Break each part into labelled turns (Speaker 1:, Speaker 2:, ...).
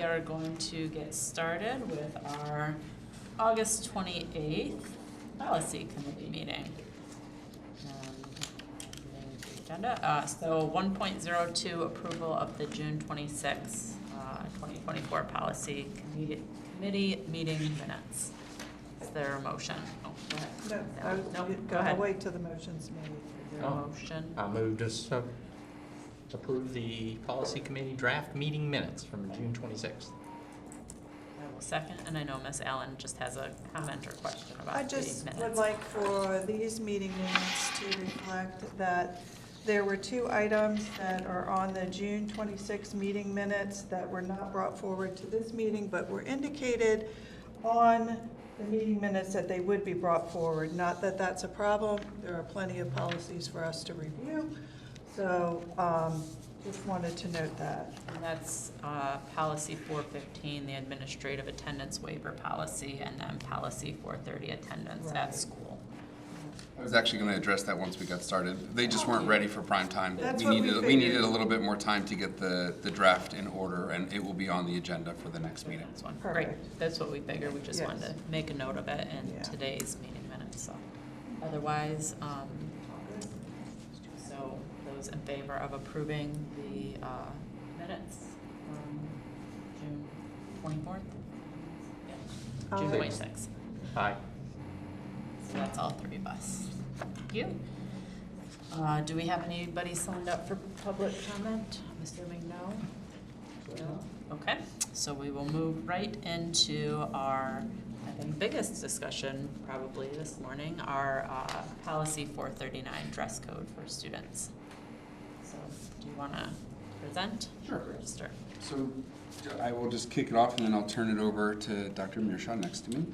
Speaker 1: are going to get started with our August 28th policy committee meeting. Agenda. So 1.02 approval of the June 26, 2024 policy committee meeting minutes. Is there a motion? Oh, go ahead. No, go ahead.
Speaker 2: I'll wait till the motion's made.
Speaker 1: Is there a motion?
Speaker 3: I move to approve the policy committee draft meeting minutes from June 26th.
Speaker 1: I will second, and I know Ms. Allen just has a comment or question about the
Speaker 2: I
Speaker 1: minutes.
Speaker 2: just would like for these meeting minutes to reflect that there were 2 items that are on the June 26 meeting minutes that were not brought forward to this meeting, but were indicated on the meeting minutes that they would be brought forward. Not that that's a problem. There are plenty of policies for us to review. So just wanted to note that.
Speaker 1: And that's policy 415, the administrative attendance waiver policy, and then policy 430, attendance at
Speaker 2: Right.
Speaker 1: school.
Speaker 4: I was actually going to address that once we got started. They just weren't ready for prime time.
Speaker 2: That's
Speaker 4: We
Speaker 2: what we
Speaker 4: needed
Speaker 2: figured.
Speaker 4: a little bit more time to get the draft in order, and it will be on the agenda for the next meeting.
Speaker 1: That's one. Great.
Speaker 2: Perfect.
Speaker 1: That's what we figured. We just
Speaker 2: Yes.
Speaker 1: wanted to make a note of it in
Speaker 2: Yeah.
Speaker 1: today's meeting minutes. So otherwise, so those in favor of approving the minutes from June 24th? Yeah. June
Speaker 2: Aye.
Speaker 1: 26th.
Speaker 3: Aye.
Speaker 1: So that's all 3 of us. Thank you. Do we have anybody signed up for public comment? I'm assuming no. No? Okay, so we will move right into our, I think, biggest discussion probably this morning, our policy 439 dress code for students. So do you want to present?
Speaker 4: Sure.
Speaker 1: First, or-
Speaker 4: So I will just kick it off, and then I'll turn it over to Dr. Mirshaw next to me.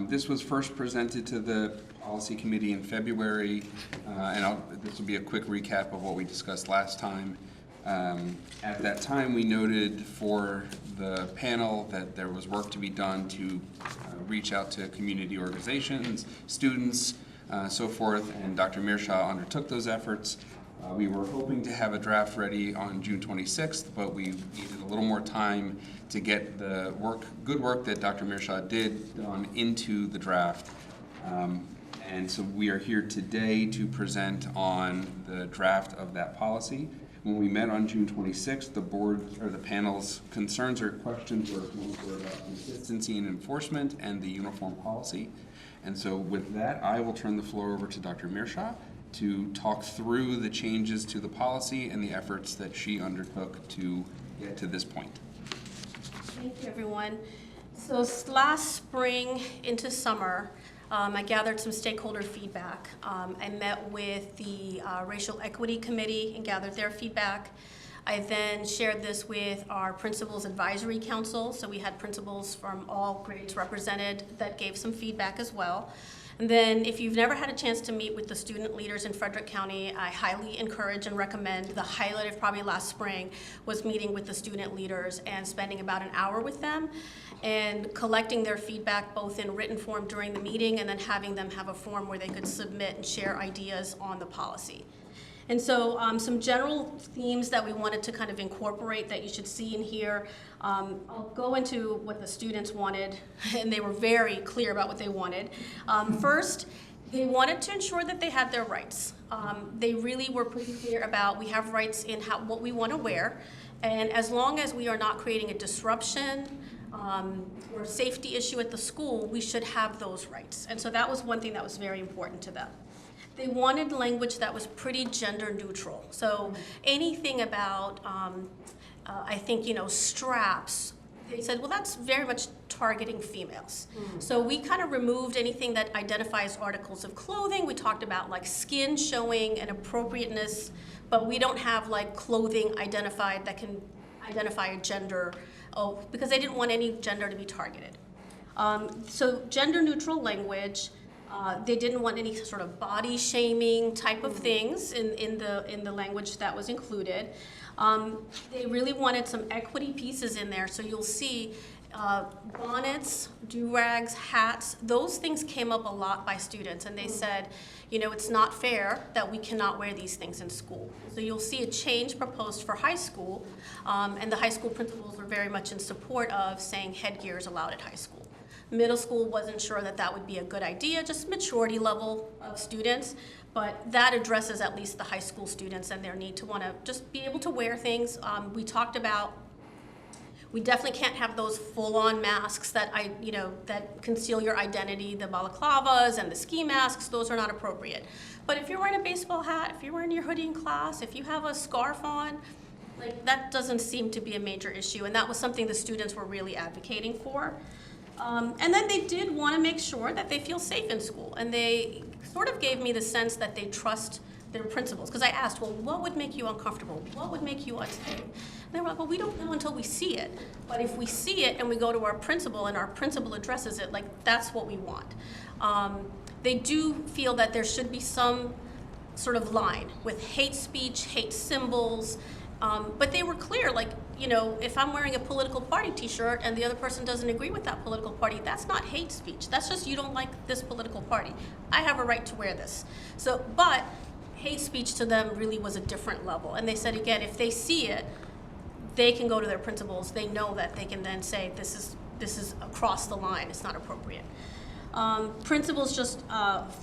Speaker 4: This was first presented to the policy committee in February, and this will be a quick recap of what we discussed last time. At that time, we noted for the panel that there was work to be done to reach out to community organizations, students, so forth, and Dr. Mirshaw undertook those efforts. We were hoping to have a draft ready on June 26th, but we needed a little more time to get the good work that Dr. Mirshaw did done into the draft. And so we are here today to present on the draft of that policy. When we met on June 26th, the board or the panel's concerns or questions were about consistency and enforcement and the uniform policy. And so with that, I will turn the floor over to Dr. Mirshaw to talk through the changes to the policy and the efforts that she undertook to get to this point.
Speaker 5: Thank you, everyone. So last spring into summer, I gathered some stakeholder feedback. I met with the Racial Equity Committee and gathered their feedback. I then shared this with our Principals Advisory Council, so we had principals from all grades represented that gave some feedback as well. And then if you've never had a chance to meet with the student leaders in Frederick County, I highly encourage and recommend. The highlight of probably last spring was meeting with the student leaders and spending about an hour with them and collecting their feedback both in written form during the meeting and then having them have a form where they could submit and share ideas on the policy. And so some general themes that we wanted to kind of incorporate that you should see in here. I'll go into what the students wanted, and they were very clear about what they wanted. First, they wanted to ensure that they had their rights. They really were pretty clear about we have rights in what we want to wear, and as long as we are not creating a disruption or safety issue at the school, we should have those rights. And so that was one thing that was very important to them. They wanted language that was pretty gender neutral. So anything about, I think, straps, they said, well, that's very much targeting females. So we kind of removed anything that identifies articles of clothing. We talked about like skin showing and appropriateness, but we don't have like clothing identified that can identify a gender, because they didn't want any gender to be targeted. So gender neutral language. They didn't want any sort of body shaming type of things in the language that was included. They really wanted some equity pieces in there, so you'll see Bonnets, do-rags, hats, those things came up a lot by students, and they said, you know, it's not fair that we cannot wear these things in school. So you'll see a change proposed for high school, and the high school principals were very much in support of saying headgear is allowed at high school. Middle school wasn't sure that that would be a good idea, just maturity level of students, but that addresses at least the high school students and their need to want to just be able to wear things. We talked about, we definitely can't have those full-on masks that that conceal your identity, the balaclavas and the ski masks. Those are not appropriate. But if you're wearing a baseball hat, if you're wearing your hoodie in class, if you have a scarf on, like, that doesn't seem to be a major issue, and that was something the students were really advocating for. And then they did want to make sure that they feel safe in school, and they sort of gave me the sense that they trust their principals, because I asked, well, what would make you uncomfortable? What would make you unsafe? And they were like, well, we don't know until we see it. But if we see it and we go to our principal and our principal addresses it, like, that's what we want. They do feel that there should be some sort of line with hate speech, hate symbols, but they were clear, like, you know, if I'm wearing a political party t-shirt and the other person doesn't agree with that political party, that's not hate speech. That's just you don't like this political party. I have a right to wear this. So, but hate speech to them really was a different level. And they said, again, if they see it, they can go to their principals. They know that they can then say, this is across the line. It's not appropriate. Principals just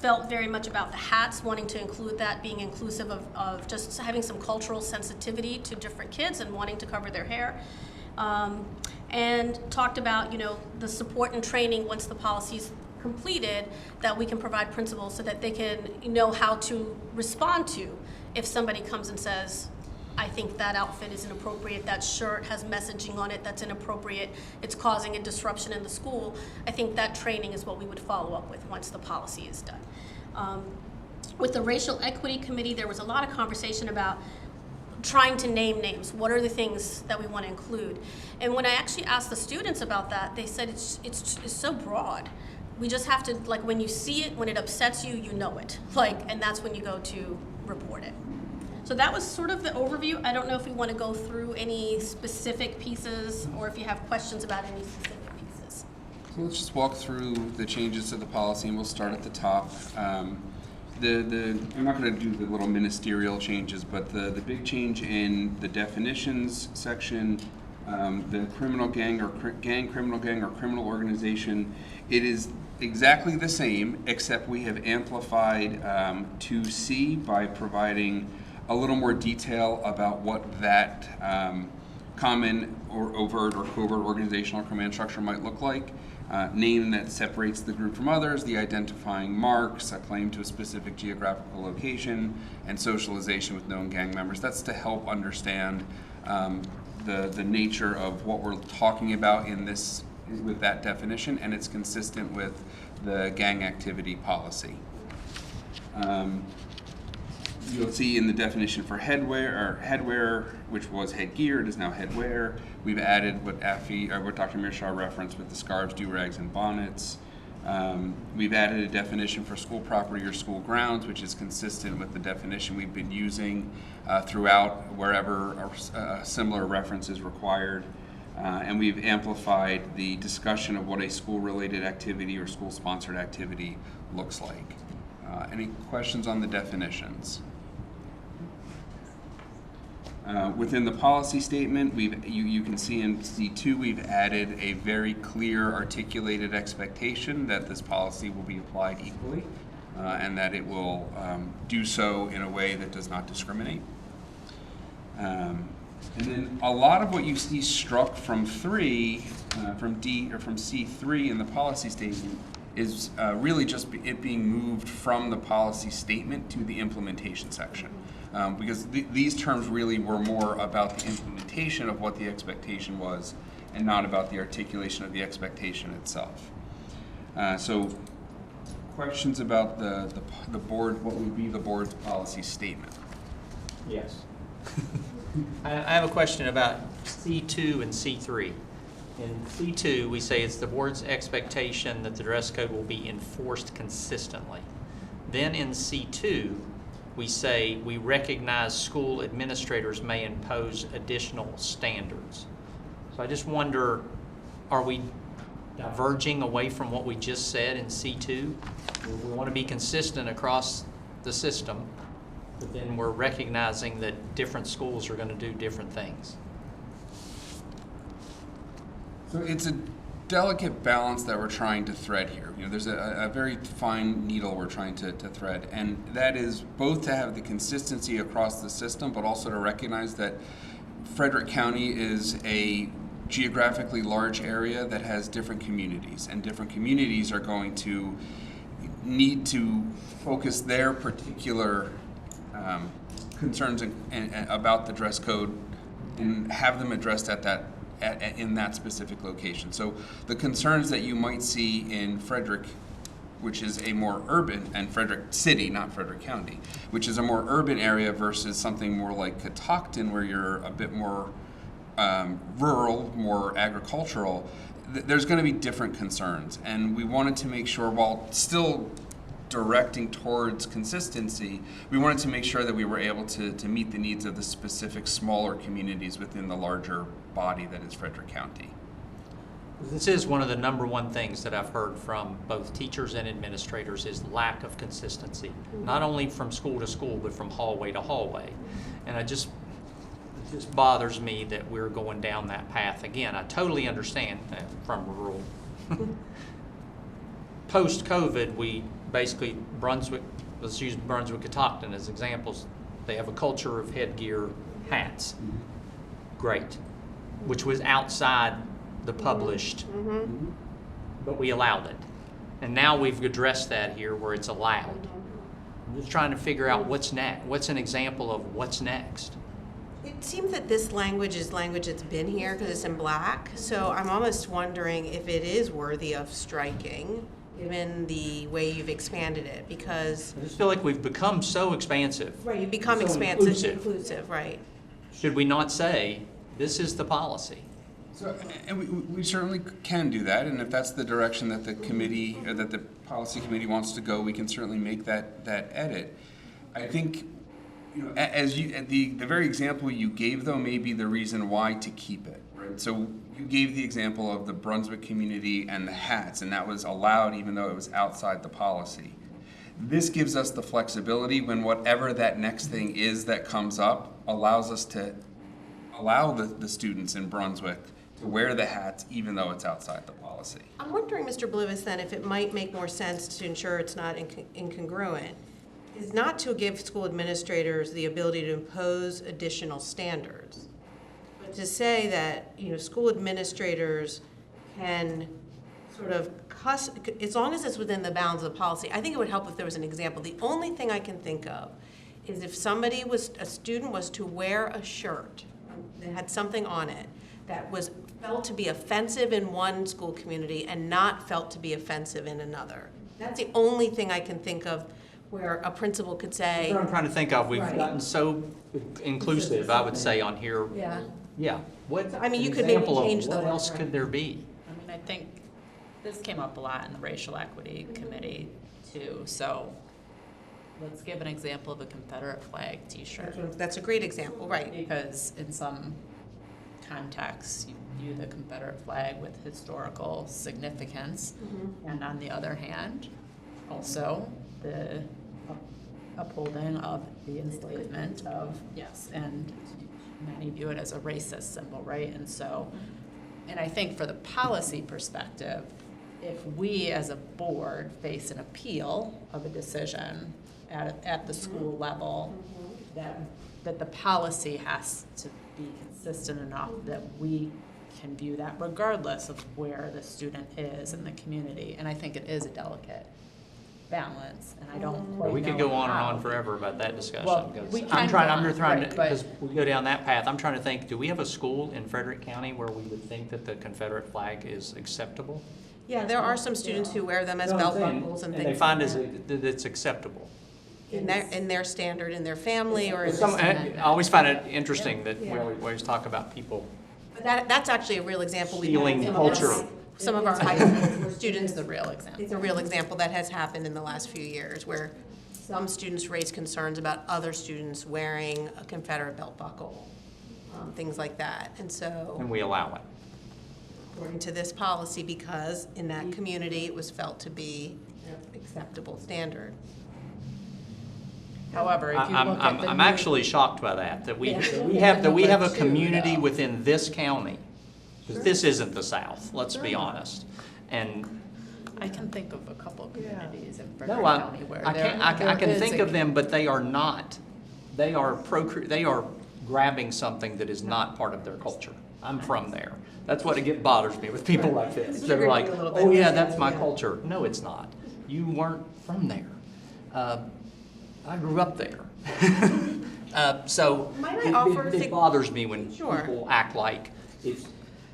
Speaker 5: felt very much about the hats, wanting to include that, being inclusive of just having some cultural sensitivity to different kids and wanting to cover their hair. And talked about, you know, the support and training once the policy's completed, that we can provide principals so that they can know how to respond to if somebody comes and says, I think that outfit is inappropriate, that shirt has messaging on it that's inappropriate, it's causing a disruption in the school. I think that training is what we would follow up with once the policy is done. With the Racial Equity Committee, there was a lot of conversation about trying to name names. What are the things that we want to include? And when I actually asked the students about that, they said it's so broad. We just have to, like, when you see it, when it upsets you, you know it. Like, and that's when you go to report it. So that was sort of the overview. I don't know if we want to go through any specific pieces or if you have questions about any specific pieces.
Speaker 4: So let's just walk through the changes to the policy, and we'll start at the top. I'm not going to do the little ministerial changes, but the big change in the definitions section, the criminal gang or criminal organization, it is exactly the same, except we have amplified 2C by providing a little more detail about what that common or overt or covert organizational command structure might look like. Name that separates the group from others, the identifying marks, a claim to a specific geographical location, and socialization with known gang members. That's to help understand the nature of what we're talking about in this, with that definition, and it's consistent with the gang activity policy. You'll see in the definition for headwear, which was headgear, it is now headwear. We've added what Dr. Mirshaw referenced with the scarves, do-rags, and bonnets. We've added a definition for school property or school grounds, which is consistent with the definition we've been using throughout wherever a similar reference is required. And we've amplified the discussion of what a school-related activity or school-sponsored activity looks like. Any questions on the definitions? Within the policy statement, you can see in C2 we've added a very clear articulated expectation that this policy will be applied equally and that it will do so in a way that does not discriminate. And then a lot of what you see struck from from C3 in the policy statement is really just it being moved from the policy statement to the implementation section. Because these terms really were more about the implementation of what the expectation was and not about the articulation of the expectation itself. So questions about the board, what would be the board's policy statement?
Speaker 3: Yes. I have a question about C2 and C3. In C2, we say it's the board's expectation that the dress code will be enforced consistently. Then in C2, we say we recognize school administrators may impose additional standards. So I just wonder, are we diverging away from what we just said in C2? We want to be consistent across the system, but then we're recognizing that different schools are going to do different things.
Speaker 4: So it's a delicate balance that we're trying to thread here. You know, there's a very fine needle we're trying to thread, and that is both to have the consistency across the system, but also to recognize that Frederick County is a geographically large area that has different communities, and different communities are going to need to focus their particular concerns about the dress code and have them addressed in that specific location. So the concerns that you might see in Frederick, which is a more urban, and Frederick City, not Frederick County, which is a more urban area versus something more like Catoctin, where you're a bit more rural, more agricultural, there's going to be different concerns. And we wanted to make sure, while still directing towards consistency, we wanted to make sure that we were able to meet the needs of the specific smaller communities within the larger body that is Frederick County.
Speaker 3: This is one of the number one things that I've heard from both teachers and administrators is lack of consistency, not only from school to school, but from hallway to hallway. And it just bothers me that we're going down that path again. I totally understand from rural. Post-COVID, we basically, Brunswick, let's use Brunswick Catoctin as examples. They have a culture of headgear, hats. Great. Which was outside the published, but we allowed it. And now we've addressed that here where it's allowed. I'm just trying to figure out what's next. What's an example of what's next?
Speaker 6: It seems that this language is language that's been here because it's in black, so I'm almost wondering if it is worthy of striking, given the way you've expanded it, because...
Speaker 3: I just feel like we've become so expansive.
Speaker 6: Right, you've become
Speaker 3: So
Speaker 6: expansive, inclusive, right.
Speaker 3: Should we not say, this is the policy?
Speaker 4: So, and we certainly can do that, and if that's the direction that the committee, or that the policy committee wants to go, we can certainly make that edit. I think, you know, the very example you gave, though, may be the reason why to keep it, right? So you gave the example of the Brunswick community and the hats, and that was allowed even though it was outside the policy. This gives us the flexibility when whatever that next thing is that comes up allows us to allow the students in Brunswick to wear the hats even though it's outside the policy.
Speaker 6: I'm wondering, Mr. Bluvis, then, if it might make more sense to ensure it's not incongruent, is not to give school administrators the ability to impose additional standards, but to say that, you know, school administrators can sort of as long as it's within the bounds of the policy. I think it would help if there was an example. The only thing I can think of is if a student was to wear a shirt that had something on it that was felt to be offensive in one school community and not felt to be offensive in another. That's the only thing I can think of where a principal could say.
Speaker 3: That's what I'm trying to think of. We've
Speaker 6: Right.
Speaker 3: gotten so inclusive, I would say, on here.
Speaker 6: Yeah.
Speaker 3: Yeah. What,
Speaker 6: I mean, you
Speaker 3: an
Speaker 6: could maybe
Speaker 3: example of
Speaker 6: change the
Speaker 3: what
Speaker 6: word,
Speaker 3: else
Speaker 6: right?
Speaker 3: could there be?
Speaker 1: I mean, I think this came up a lot in the racial equity committee too, so let's give an example of a Confederate flag t-shirt.
Speaker 6: That's a great example, right.
Speaker 1: Because in some contexts, you view the Confederate flag with historical significance. And on the other hand, also the upholding of the enslavement of, yes, and many view it as a racist symbol, right? And so, and I think for the policy perspective, if we as a board face an appeal of a decision at the school level, that the policy has to be consistent enough that we can view that regardless of where the student is in the community. And I think it is a delicate balance, and I don't quite
Speaker 3: We could
Speaker 1: know
Speaker 3: go on and
Speaker 1: how.
Speaker 3: on forever about that discussion.
Speaker 1: Well,
Speaker 3: 'Cause
Speaker 1: we
Speaker 3: I'm
Speaker 1: can
Speaker 3: trying,
Speaker 1: go
Speaker 3: I'm
Speaker 1: on,
Speaker 3: just trying to,
Speaker 1: right, but-
Speaker 3: because we go down that path, I'm trying to think, do we have a school in Frederick County where we would think that the Confederate flag is acceptable?
Speaker 6: Yeah, there are some students who wear them as belt buckles and
Speaker 3: they
Speaker 6: things
Speaker 3: find
Speaker 6: like
Speaker 3: as
Speaker 6: that.
Speaker 3: that it's acceptable.
Speaker 6: In their standard, in their family, or in
Speaker 3: I always find it interesting that we
Speaker 6: Yeah.
Speaker 3: always talk about people.
Speaker 6: But that's actually a real example. We've
Speaker 3: Stealing
Speaker 6: had
Speaker 3: culture.
Speaker 6: Some of our high school students,
Speaker 1: It's a real example.
Speaker 6: it's a real example that has happened in the last few years, where some students raise concerns about other students wearing a Confederate belt buckle, things like that, and so.
Speaker 3: And we allow it.
Speaker 6: according to this policy because in that community it was felt to be an acceptable standard.
Speaker 1: However, if you look at the
Speaker 3: I'm
Speaker 1: new-
Speaker 3: actually shocked by that we
Speaker 1: Yeah.
Speaker 3: have a
Speaker 1: Two,
Speaker 3: community
Speaker 1: though.
Speaker 3: within this county. 'Cause this isn't the South, let's be honest. And
Speaker 1: I can think of a couple of communities in Frederick
Speaker 3: no,
Speaker 1: County where
Speaker 3: I
Speaker 1: there
Speaker 3: can't, I
Speaker 1: there
Speaker 3: can
Speaker 1: is
Speaker 3: think
Speaker 1: a-
Speaker 3: of them, but they are not. They are they are grabbing something that is not part of their culture. I'm from there. That's what bothers me with people like this. They're
Speaker 6: Disagree
Speaker 3: like,
Speaker 6: a little bit.
Speaker 3: oh yeah, that's my
Speaker 6: Yeah.
Speaker 3: culture. No, it's not. You weren't from there. I grew up there. So
Speaker 6: Might I offer
Speaker 3: it
Speaker 6: to-
Speaker 3: bothers me when
Speaker 6: Sure.
Speaker 3: people act like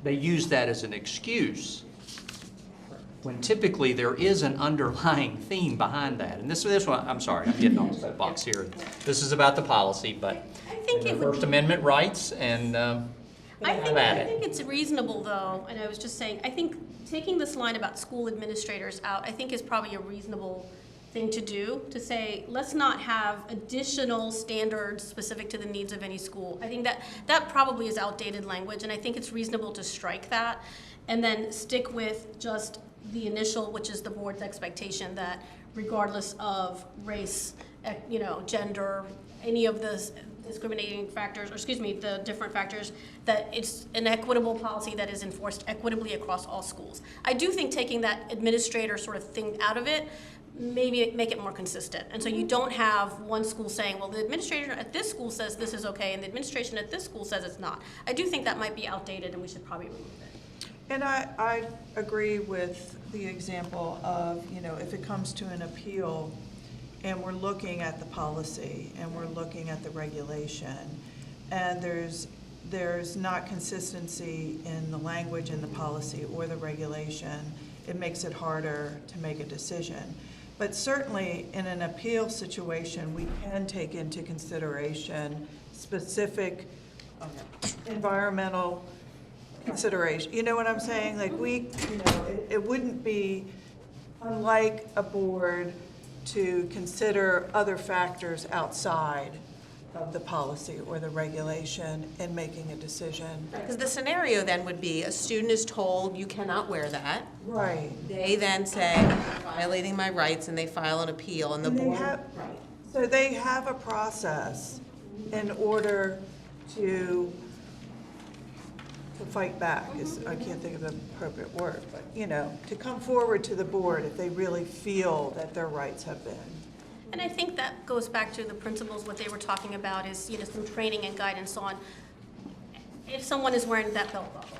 Speaker 3: they use that as an excuse, when typically there is an underlying theme behind that. And this one, I'm sorry, I'm getting on the soapbox here. This is about the policy, but
Speaker 5: I think it would
Speaker 3: First
Speaker 5: be-
Speaker 3: Amendment rights, and
Speaker 5: I
Speaker 3: have at it.
Speaker 5: think it's reasonable though, and I was just saying, I think taking this line about school administrators out, I think is probably a reasonable thing to do, to say, let's not have additional standards specific to the needs of any school. I think that probably is outdated language, and I think it's reasonable to strike that, and then stick with just the initial, which is the board's expectation that regardless of race, gender, any of the discriminating factors, or excuse me, the different factors, that it's an equitable policy that is enforced equitably across all schools. I do think taking that administrator sort of thing out of it, maybe make it more consistent. And so you don't have one school saying, well, the administrator at this school says this is okay, and the administration at this school says it's not. I do think that might be outdated, and we should probably remove it.
Speaker 2: And I agree with the example of, if it comes to an appeal and we're looking at the policy and we're looking at the regulation and there's not consistency in the language in the policy or the regulation, it makes it harder to make a decision. But certainly in an appeal situation, we can take into consideration specific environmental consideration. You know what I'm saying? Like it wouldn't be unlike a board to consider other factors outside of the policy or the regulation in making a decision.
Speaker 6: Because the scenario then would be a student is told you cannot wear that.
Speaker 2: Right.
Speaker 6: They then say, "You're violating my rights," and they file an appeal, and the
Speaker 2: And they
Speaker 6: board.
Speaker 2: have- So they have a process in order to fight back, I can't think of the appropriate word, but, to come forward to the board if they really feel that their rights have been.
Speaker 5: And I think that goes back to the principals, what they were talking about is, some training and guidance on if someone is wearing that belt buckle,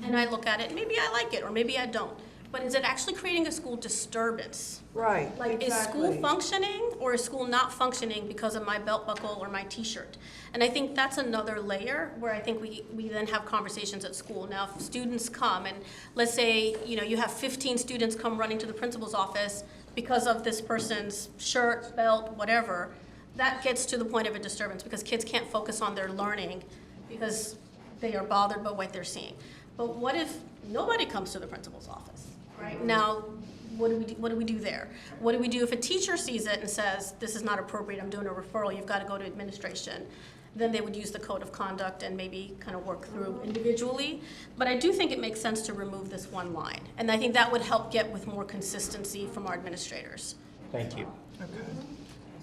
Speaker 5: and I look at it, maybe I like it, or maybe I don't, but is it actually creating a school disturbance?
Speaker 2: Right,
Speaker 5: Like, is school
Speaker 2: exactly.
Speaker 5: functioning, or is school not functioning because of my belt buckle or my t-shirt? And I think that's another layer where I think we then have conversations at school. Now, if students come, and let's say, you have 15 students come running to the principal's office because of this person's shirt, belt, whatever, that gets to the point of a disturbance, because kids can't focus on their learning because they are bothered by what they're seeing. But what if nobody comes to the principal's office, right? Now, what do we do there? What do we do if a teacher sees it and says, this is not appropriate, I'm doing a referral, you've got to go to administration? Then they would use the code of conduct and maybe kind of work through individually. But I do think it makes sense to remove this one line. And I think that would help get with more consistency from our administrators.
Speaker 3: thank you.
Speaker 2: Okay.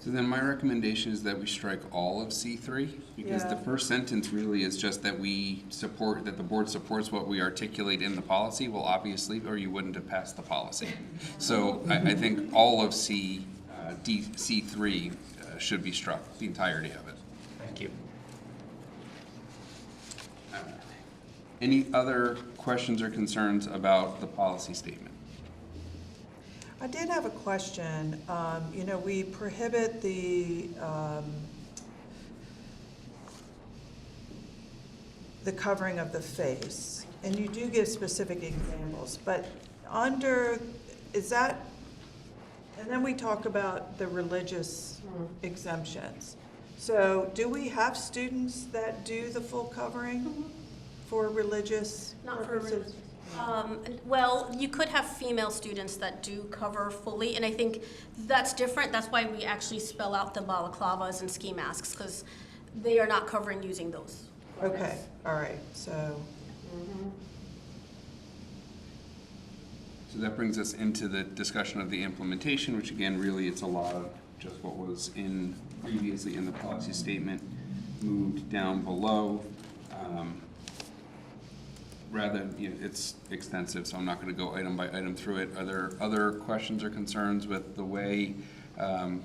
Speaker 4: So then my recommendation is that we strike all of C3, because the
Speaker 2: Yeah.
Speaker 4: first sentence really is just that that the board supports what we articulate in the policy. Well, obviously, or you wouldn't have passed the policy. So I think all of C3 should be struck, the entirety of it.
Speaker 3: Thank you.
Speaker 4: Any other questions or concerns about the policy statement?
Speaker 2: I did have a question. We prohibit the covering of the face, and you do give specific examples, but and then we talk about the religious exemptions. So do we have students that do the full covering for religious
Speaker 5: Not for
Speaker 2: purposes?
Speaker 5: Well, you could have female students that do cover fully, and I think that's different. That's why we actually spell out the balaclavas and ski masks, because they are not covering using those.
Speaker 2: Okay, all right, so,
Speaker 4: So that brings us into the discussion of the implementation, which again, really it's a lot of just what was in previously in the policy statement, moved down below. Rather, it's extensive, so I'm not going to go item by item through it. Are there other questions or concerns with the way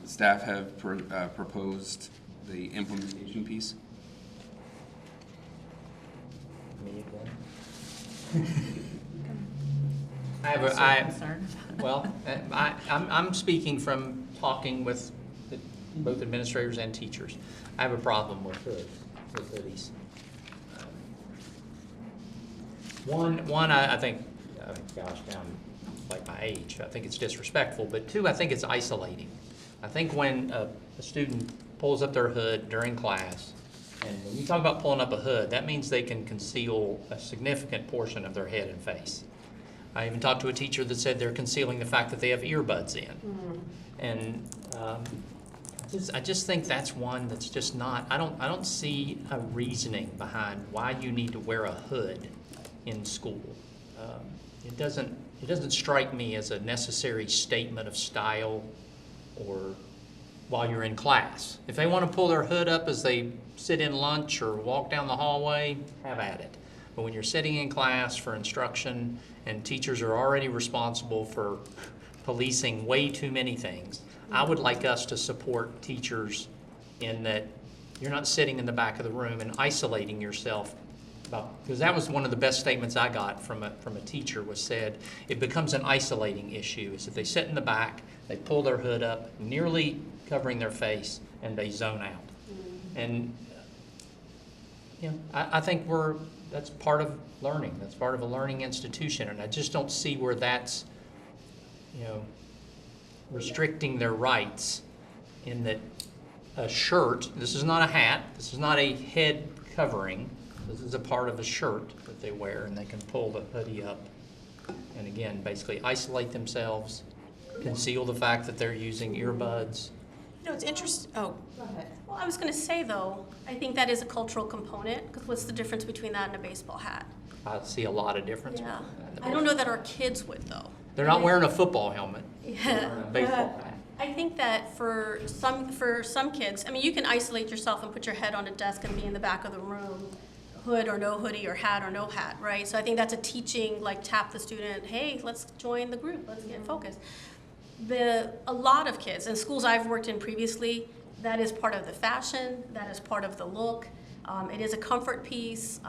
Speaker 4: staff have proposed the implementation piece?
Speaker 3: I'm speaking from talking with both administrators and teachers. I have a problem with hoodies. One, I think, gosh, now I'm like my age, I think it's disrespectful, but two, I think it's isolating. I think when a student pulls up their hood during class, and when you talk about pulling up a hood, that means they can conceal a significant portion of their head and face. I even talked to a teacher that said they're concealing the fact that they have earbuds in. And I just think that's one that's just not, I don't see a reasoning behind why you need to wear a hood in school. It doesn't strike me as a necessary statement of style or while you're in class. If they want to pull their hood up as they sit in lunch or walk down the hallway, have at it. But when you're sitting in class for instruction and teachers are already responsible for policing way too many things, I would like us to support teachers in that you're not sitting in the back of the room and isolating yourself. Because that was one of the best statements I got from a teacher was said, it becomes an isolating issue. Is if they sit in the back, they pull their hood up, nearly covering their face, and they zone out. And I think that's part of learning. That's part of a learning institution, and I just don't see where that's restricting their rights in that a shirt, this is not a hat, this is not a head covering, this is a part of a shirt that they wear, and they can pull the hoodie up and again basically isolate themselves, conceal the fact that they're using earbuds.
Speaker 6: It's interesting. Oh,
Speaker 5: Go ahead. Well, I was going to say, though, I think that is a cultural component, because what's the difference between that and a baseball hat?
Speaker 3: I see a lot of difference.
Speaker 5: Yeah.
Speaker 3: between that.
Speaker 5: I don't know that our kids would, though.
Speaker 3: They're not wearing a football helmet.
Speaker 5: Yeah.
Speaker 3: They're wearing a baseball hat.
Speaker 5: I think that for some kids, I mean, you can isolate yourself and put your head on a desk and be in the back of the room, hood or no hoodie or hat or no hat, right? So I think that's a teaching, like tap the student, hey, let's join the group, let's get focused. A lot of kids, and schools I've worked in previously, that is part of the fashion, that is part of the look. It is a comfort piece.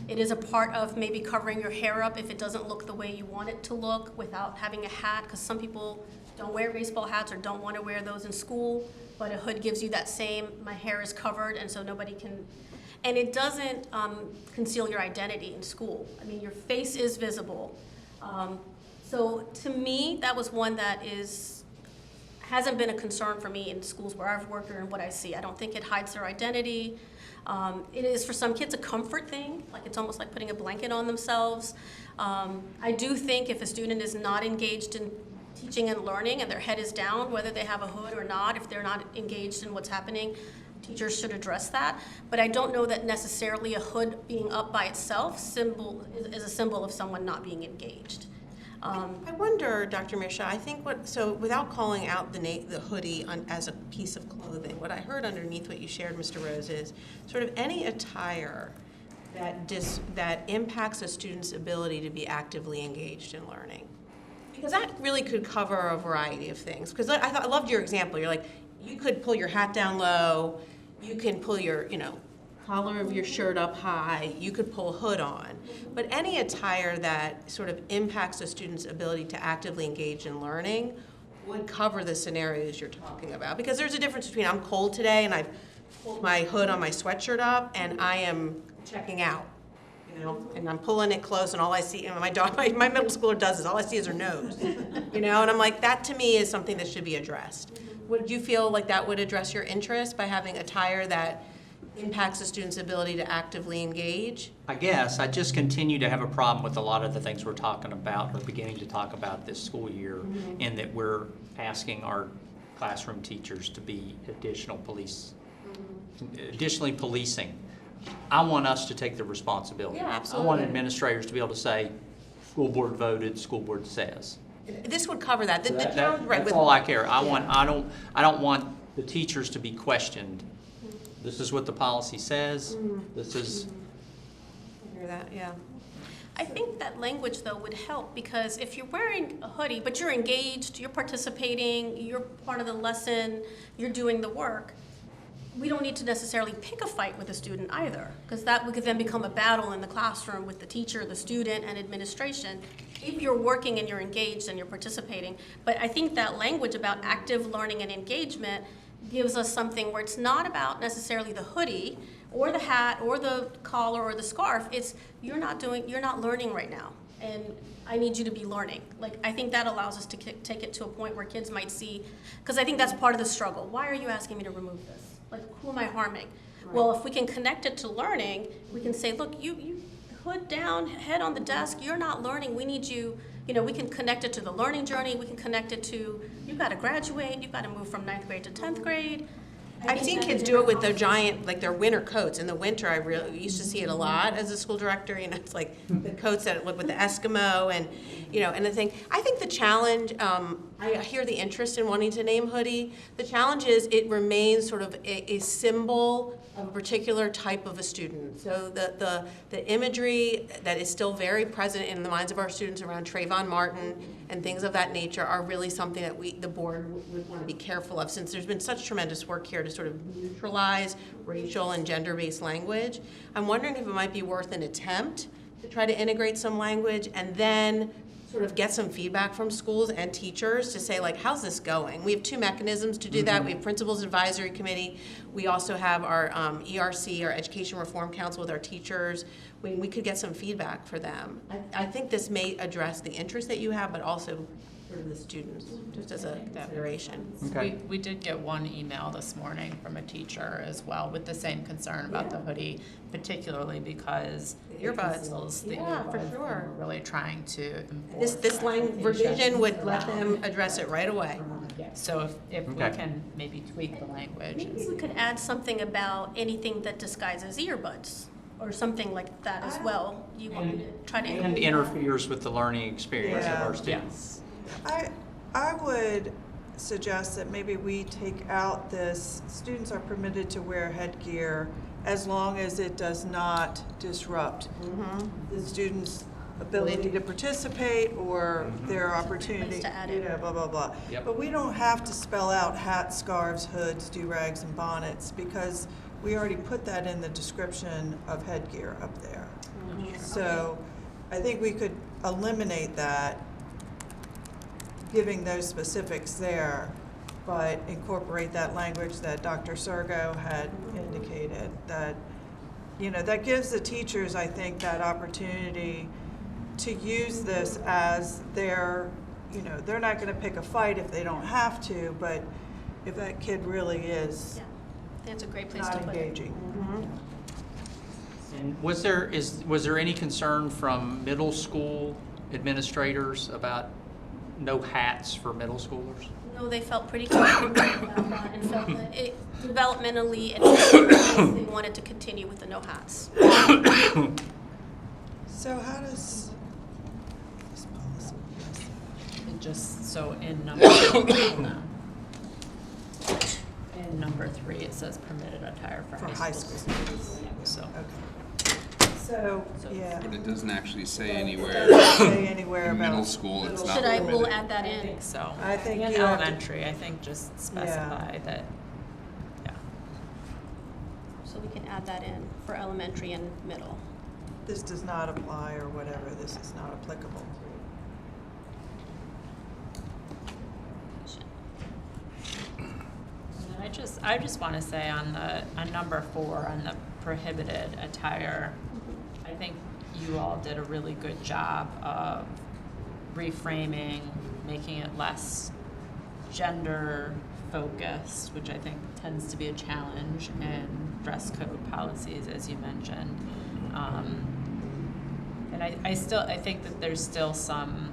Speaker 5: It is a part of maybe covering your hair up if it doesn't look the way you want it to look without having a hat, because some people don't wear baseball hats or don't want to wear those in school, but a hood gives you that same, my hair is covered, and so nobody can, and it doesn't conceal your identity in school. I mean, your face is visible. So to me, that was one that hasn't been a concern for me in schools where I've worked or in what I see. I don't think it hides their identity. It is for some kids a comfort thing, like it's almost like putting a blanket on themselves. I do think if a student is not engaged in teaching and learning and their head is down, whether they have a hood or not, if they're not engaged in what's happening, teachers should address that. But I don't know that necessarily a hood being up by itself is a symbol of someone not being engaged.
Speaker 6: I wonder, Dr. Mirsha, I think so without calling out the hoodie as a piece of clothing, what I heard underneath what you shared, Mr. Rose, is sort of any attire that impacts a student's ability to be actively engaged in learning. Because that really could cover a variety of things. Because I loved your example. You're like, you could pull your hat down low, you can pull your, collar of your shirt up high, you could pull a hood on. But any attire that sort of impacts a student's ability to actively engage in learning would cover the scenarios you're talking about. Because there's a difference between I'm cold today and I've pulled my hood on my sweatshirt up and I am checking out, and I'm pulling it close and all I see, my middle schooler does is all I see is her nose, and I'm like, that to me is something that should be addressed. Would you feel like that would address your interest by having attire that impacts a student's ability to actively engage?
Speaker 3: I guess I just continue to have a problem with a lot of the things we're talking about or beginning to talk about this school year, in that we're asking our classroom teachers to be additionally policing. I want us to take the responsibility.
Speaker 6: Yeah,
Speaker 3: I
Speaker 6: absolutely.
Speaker 3: want administrators to be able to say, school board voted, school board says.
Speaker 6: This would cover that. The
Speaker 3: That-
Speaker 6: challenge, right,
Speaker 3: That's
Speaker 6: with-
Speaker 3: all I care. I don't want the teachers to be questioned. This is what the policy says, this is,
Speaker 6: I hear that, yeah.
Speaker 5: I think that language, though, would help, because if you're wearing a hoodie, but you're engaged, you're participating, you're part of the lesson, you're doing the work, we don't need to necessarily pick a fight with a student either, because that could then become a battle in the classroom with the teacher, the student, and administration, if you're working and you're engaged and you're participating. But I think that language about active learning and engagement gives us something where it's not about necessarily the hoodie, or the hat, or the collar, or the scarf. It's, you're not learning right now, and I need you to be learning. Like, I think that allows us to take it to a point where kids might see, because I think that's part of the struggle. Why are you asking me to remove this? Like, who am I harming? Well, if we can connect it to learning, we can say, look, you hood down, head on the desk, you're not learning, we need you, we can connect it to the learning journey, we can connect it to, you've got to graduate, you've got to move from 9th grade to 10th grade.
Speaker 6: I've seen kids do it with their giant, like their winter coats. In the winter, I really used to see it a lot as a school director. It's like the coats that look with the Eskimo and, and the thing. I think the challenge, I hear the interest in wanting to name hoodie. The challenge is it remains sort of a symbol of a particular type of a student. So the imagery that is still very present in the minds of our students around Trayvon Martin and things of that nature are really something that the board would want to be careful of, since there's been such tremendous work here to sort of neutralize racial and gender-based language. I'm wondering if it might be worth an attempt to try to integrate some language and then sort of get some feedback from schools and teachers to say, like, how's this going? We have two mechanisms to do that. We have Principals Advisory Committee. We also have our ERC, our Education Reform Council, with our teachers. We could get some feedback for them. I think this may address the interest that you have, but also sort of the students, just as a consideration.
Speaker 3: Okay.
Speaker 1: We did get one email this morning from a teacher as well with the same concern about the hoodie, particularly because
Speaker 6: The earbuds.
Speaker 1: it conceals the
Speaker 6: Yeah, for
Speaker 1: earbuds, and
Speaker 6: sure.
Speaker 1: we're really trying to enforce
Speaker 6: This
Speaker 1: that.
Speaker 6: version would let them address it right away.
Speaker 1: Yeah, so if we
Speaker 3: Okay.
Speaker 1: can maybe tweak the language.
Speaker 5: Maybe we could add something about anything that disguises earbuds, or something like that as well. You want me to try to.
Speaker 3: and interferes with the learning experience of
Speaker 2: Yeah.
Speaker 3: our students.
Speaker 2: I would suggest that maybe we take out this, students are permitted to wear headgear as long as it does not disrupt the students' ability to participate or their opportunity,
Speaker 5: to add it.
Speaker 2: blah, blah, blah.
Speaker 3: Yep.
Speaker 2: But we don't have to spell out hats, scarves, hoods, do-rags, and bonnets, because we already put that in the description of headgear up there. So I think we could eliminate that, giving those specifics there, but incorporate that language that Dr. Sergo had indicated, that, that gives the teachers, I think, that opportunity to use this as their, they're not gonna pick a fight if they don't have to, but if that kid really is
Speaker 5: Yeah, that's a great place to
Speaker 2: not
Speaker 5: put it.
Speaker 2: engaging.
Speaker 3: And was there any concern from middle school administrators about no hats for middle schoolers?
Speaker 5: No, they felt pretty comfortable about that and felt that it developmentally and they wanted to continue with the no hats.
Speaker 2: So how does this policy address that?
Speaker 1: It just, so in number 3, it says permitted attire for high school students. Yeah, so,
Speaker 2: Okay. So, yeah.
Speaker 4: But it doesn't actually say
Speaker 2: It
Speaker 4: anywhere
Speaker 2: doesn't say anywhere
Speaker 4: in
Speaker 2: about.
Speaker 4: middle school it's not
Speaker 5: Should I, we'll
Speaker 4: permitted.
Speaker 5: add that
Speaker 1: I
Speaker 5: in.
Speaker 1: think so.
Speaker 2: I think
Speaker 1: And
Speaker 2: you have to-
Speaker 1: elementary, I think just specify that, yeah.
Speaker 5: So we can add that in for elementary and middle.
Speaker 2: This does not apply, or whatever, this is not applicable.
Speaker 1: And I just want to say on number 4, on the prohibited attire, I think you all did a really good job of reframing, making it less gender focused, which I think tends to be a challenge in dress code policies, as you mentioned. And I think that there's still some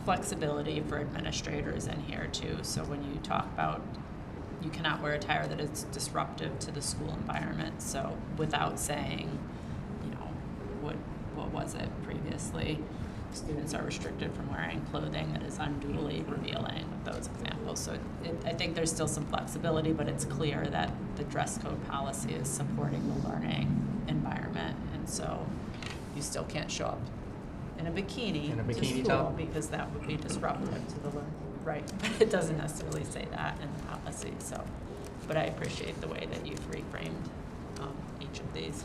Speaker 1: flexibility for administrators in here too. So when you talk about you cannot wear attire that is disruptive to the school environment, so without saying, what was it previously? Students are restricted from wearing clothing that is unduly revealing with those examples. So I think there's still some flexibility, but it's clear that the dress code policy is supporting the learning environment. And so you still can't show up in a bikini,
Speaker 3: In a
Speaker 1: to
Speaker 3: bikini
Speaker 1: school
Speaker 3: top.
Speaker 1: because that would be disruptive to the learning. Right, it doesn't necessarily say that in the policy, so, but I appreciate the way that you've reframed each of these.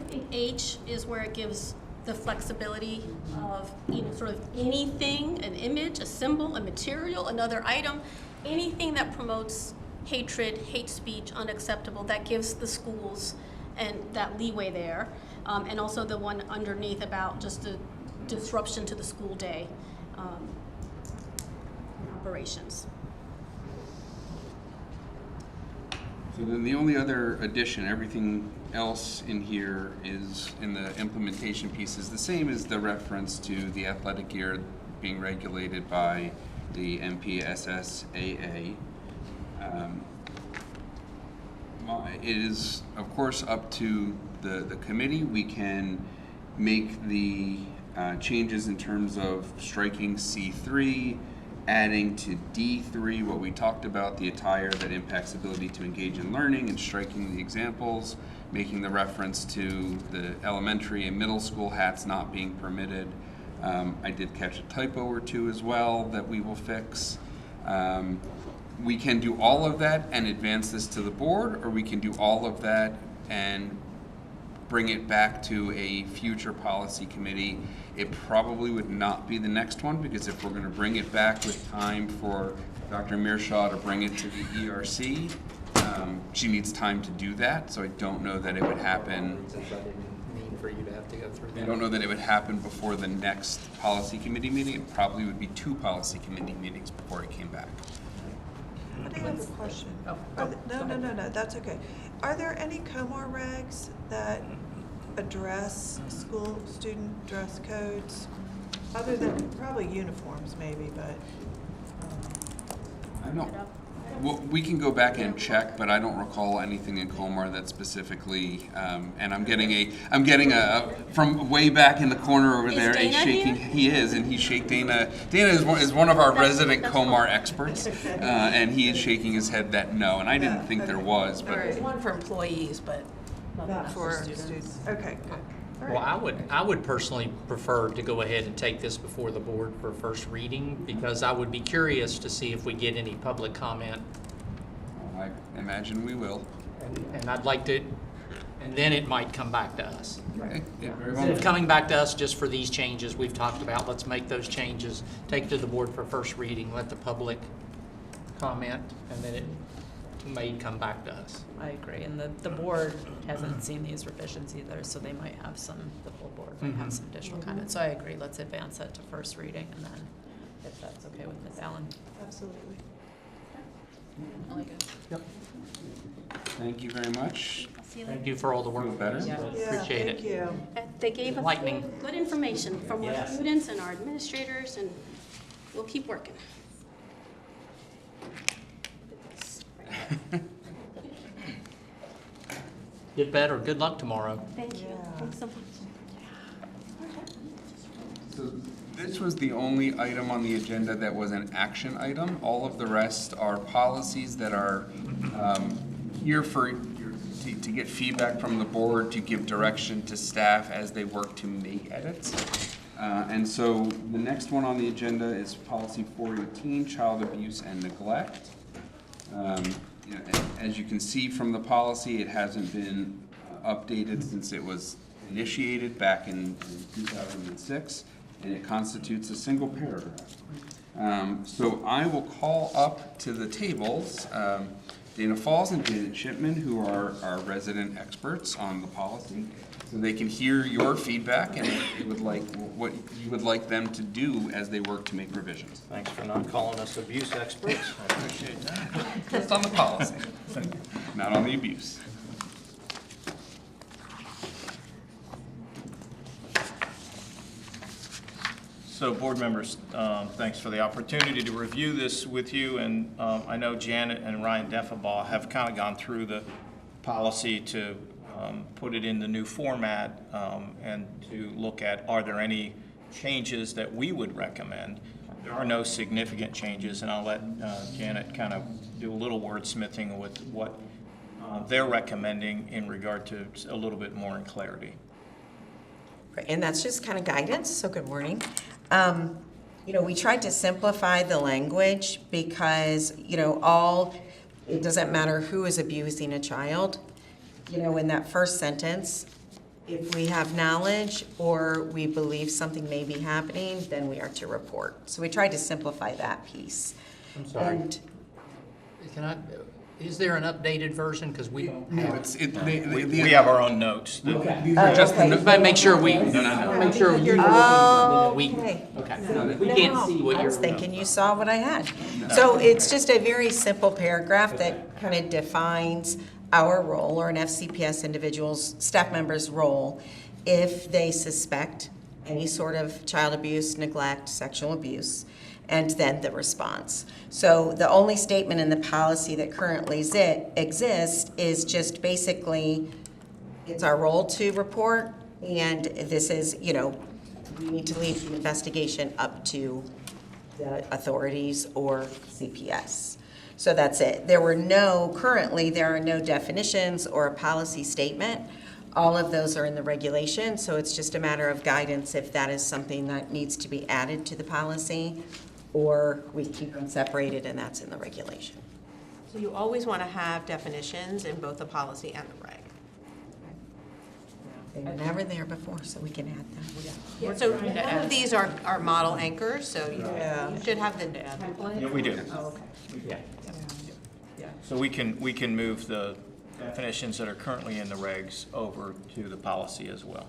Speaker 5: I think H is where it gives the flexibility of, sort of anything, an image, a symbol, a material, another item, anything that promotes hatred, hate speech, unacceptable, that gives the schools and that leeway there. And also the one underneath about just the disruption to the school day operations.
Speaker 4: So then the only other addition, everything else in here is, in the implementation piece, is the same as the reference to the athletic year being regulated by the MPSSAA. It is, of course, up to the committee. We can make the changes in terms of striking C3, adding to D3 what we talked about, the attire that impacts ability to engage in learning, and striking the examples, making the reference to the elementary and middle school hats not being permitted. I did catch a typo or two as well that we will fix. We can do all of that and advance this to the board, or we can do all of that and bring it back to a future policy committee. It probably would not be the next one, because if we're going to bring it back with time for Dr. Mearshaw to bring it to the ERC, she needs time to do that, so I don't know that it would happen.
Speaker 3: I didn't mean for you to have to go through that.
Speaker 4: I don't know that it would happen before the next policy committee meeting. It probably would be 2 policy committee meetings before it came back.
Speaker 2: I think I have a question.
Speaker 1: Oh,
Speaker 2: Are
Speaker 1: go
Speaker 2: no, that's okay. Are there any COMAR regs that address school student dress codes, other than probably uniforms maybe, but?
Speaker 4: I don't, well, we can go back and check, but I don't recall anything in Comar that specifically, and I'm getting a, from way back in the corner over
Speaker 5: Is
Speaker 4: there, a
Speaker 5: Dana
Speaker 4: shaking,
Speaker 5: here?
Speaker 4: he is, and he's Dana is one of our resident Comar experts, and he is shaking his head that no, and I didn't think there was, but.
Speaker 6: There's one for employees, but
Speaker 2: Not for students. Okay, good. All
Speaker 3: Well,
Speaker 2: right.
Speaker 3: I would personally prefer to go ahead and take this before the board for first reading, because I would be curious to see if we get any public comment.
Speaker 4: I imagine we will.
Speaker 3: And I'd like to, and then it might come back to us.
Speaker 4: Okay, yeah, very
Speaker 3: Instead of
Speaker 4: well.
Speaker 3: coming back to us just for these changes we've talked about, let's make those changes, take it to the board for first reading, let the public comment, and then it may come back to us.
Speaker 1: I agree, and the board hasn't seen these revisions either, so they might have some, the full board might have some additional comments. So I agree, let's advance that to first reading, and then, if that's okay with Ms. Allen.
Speaker 2: Absolutely.
Speaker 1: Really good.
Speaker 3: Yep.
Speaker 4: Thank you very much.
Speaker 5: See you
Speaker 3: Thank
Speaker 5: later.
Speaker 3: you for all the
Speaker 4: Feel
Speaker 3: work.
Speaker 4: better?
Speaker 1: Yeah.
Speaker 2: Yeah,
Speaker 3: Appreciate
Speaker 2: thank
Speaker 3: it.
Speaker 2: you.
Speaker 5: They gave us
Speaker 3: Enlightening.
Speaker 5: good information from our
Speaker 3: Yes.
Speaker 5: students and our administrators, and we'll keep working.
Speaker 3: Get better. Good luck tomorrow.
Speaker 5: Thank you.
Speaker 2: Yeah.
Speaker 5: Thanks so much.
Speaker 4: So this was the only item on the agenda that was an action item. All of the rest are policies that are here for, to get feedback from the board, to give direction to staff as they work to make edits. And so the next one on the agenda is policy 418, child abuse and neglect. You know, as you can see from the policy, it hasn't been updated since it was initiated back in 2006, and it constitutes a single paragraph. So I will call up to the tables Dana Falls and Janet Shipman, who are our resident experts on the policy, so they can hear your feedback and what you would like them to do as they work to make revisions.
Speaker 7: Thanks for not calling us abuse experts. I appreciate that.
Speaker 4: Just on the policy, not on the abuse.
Speaker 7: So, board members, thanks for the opportunity to review this with you. And I know Janet and Ryan Deffabaugh have kind of gone through the policy to put it in the new format, and to look at, are there any changes that we would recommend? There are no significant changes, and I'll let Janet kind of do a little wordsmithing with what they're recommending in regard to a little bit more in clarity.
Speaker 8: And that's just kind of guidance, so good morning. We tried to simplify the language because, it doesn't matter who is abusing a child. In that first sentence, if we have knowledge or we believe something may be happening, then we are to report. So we tried to simplify that piece.
Speaker 3: I'm sorry.
Speaker 8: And
Speaker 3: Is there an updated version? Because we don't have.
Speaker 7: We have our own notes.
Speaker 3: Okay.
Speaker 4: Just the
Speaker 8: okay.
Speaker 3: But make sure we, make sure you know we,
Speaker 8: Okay.
Speaker 3: okay. We can't see what
Speaker 8: I
Speaker 3: you're.
Speaker 8: was thinking you saw what I had. So it's just a very simple paragraph that kind of defines our role, or an FCPS individual's, staff member's role, if they suspect any sort of child abuse, neglect, sexual abuse, and then the response. So the only statement in the policy that currently exists is just basically, it's our role to report, and this is, we need to leave the investigation up to the authorities or CPS. So that's it. Currently, there are no definitions or a policy statement. All of those are in the regulation, so it's just a matter of guidance if that is something that needs to be added to the policy, or we keep them separated and that's in the regulation.
Speaker 6: So you always want to have definitions in both the policy and the reg.
Speaker 8: They were never there before, so we can add them.
Speaker 6: Yeah, so none of these are model anchors, so you should have the template.
Speaker 7: Yeah, we do.
Speaker 6: Oh, okay.
Speaker 3: Yeah.
Speaker 7: So we can move the definitions that are currently in the regs over to the policy as well.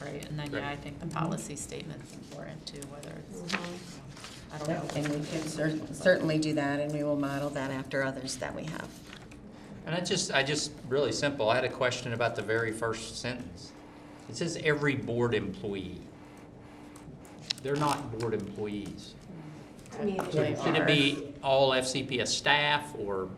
Speaker 1: Right, and then, yeah, I think the policy statement's important too, whether it's, I don't know.
Speaker 8: And we can certainly do that, and we will model that after others that we have.
Speaker 3: And I just really simple. I had a question about the very first sentence. It says every board employee. They're not board employees. Should it be all FCPS staff or?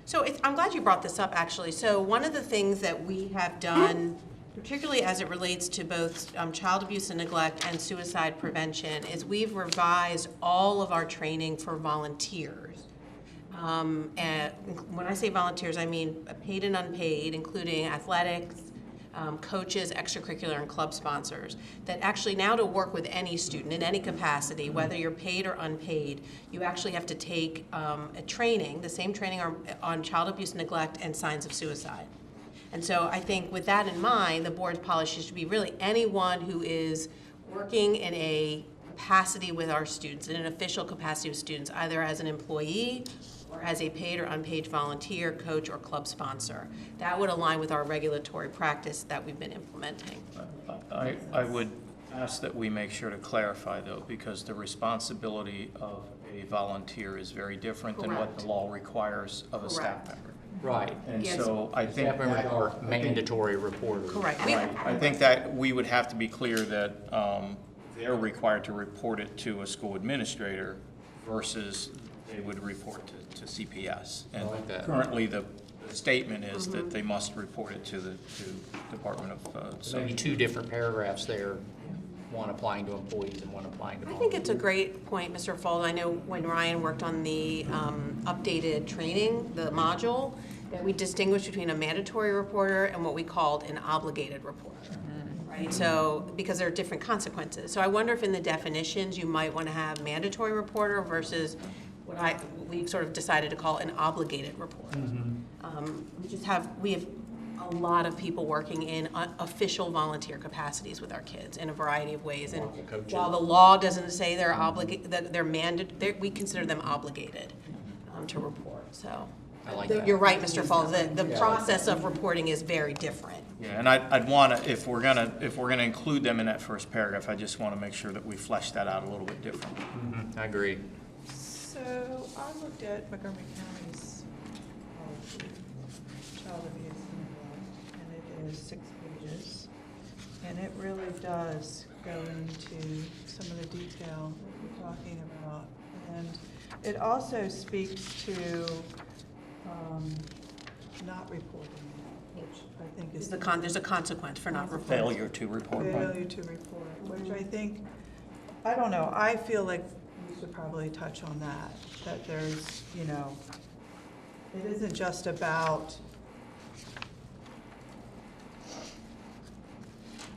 Speaker 6: So I'm glad you brought this up, actually. So one of the things that we have done, particularly as it relates to both child abuse and neglect and suicide prevention, is we've revised all of our training for volunteers. And when I say volunteers, I mean paid and unpaid, including athletics, coaches, extracurricular, and club sponsors, that actually now to work with any student in any capacity, whether you're paid or unpaid, you actually have to take a training, the same training on child abuse, neglect, and signs of suicide. And so I think with that in mind, the board's policy should be really anyone who is working in a capacity with our students, in an official capacity with students, either as an employee or as a paid or unpaid volunteer, coach, or club sponsor. That would align with our regulatory practice that we've been implementing.
Speaker 7: I would ask that we make sure to clarify, though, because the responsibility of a volunteer is very different than what the law requires of a staff member.
Speaker 3: Right.
Speaker 7: And
Speaker 6: Yes.
Speaker 7: so I think
Speaker 3: Staff members are mandatory reporters.
Speaker 6: Correct.
Speaker 7: I think that we would have to be clear that they're required to report it to a school administrator versus they would report to CPS. And
Speaker 3: like that.
Speaker 7: currently, the statement is that they must report it to the Department of
Speaker 3: So maybe
Speaker 7: Social.
Speaker 3: two different paragraphs there, one applying to employees and one applying to
Speaker 6: I
Speaker 3: volunteers.
Speaker 6: think it's a great point, Mr. Fold. I know when Ryan worked on the updated training, the module, that we distinguished between a mandatory reporter and what we called an obligated reporter. Right, so, because there are different consequences. So I wonder if in the definitions, you might want to have mandatory reporter versus what we've sort of decided to call an obligated reporter. We have a lot of people working in official volunteer capacities with our kids in a variety of ways. And while the law doesn't say they're obligated, that they're mandated, we consider them obligated to report, so.
Speaker 3: I like that.
Speaker 6: You're right, Mr. Falls, the process of reporting is very different.
Speaker 7: Yeah, and I'd want to, if we're gonna include them in that first paragraph, I just want to make sure that we flesh that out a little bit differently.
Speaker 3: I agree.
Speaker 2: So I looked at Montgomery County's policy, child abuse and neglect, and it is 6 pages. And it really does go into some of the detail that we're talking about. And it also speaks to not reporting it, which I think is.
Speaker 6: There's a consequence for not reporting.
Speaker 7: Failure to report.
Speaker 2: Failure to report, which I think, I don't know, I feel like we should probably touch on that there's, you know, it isn't just about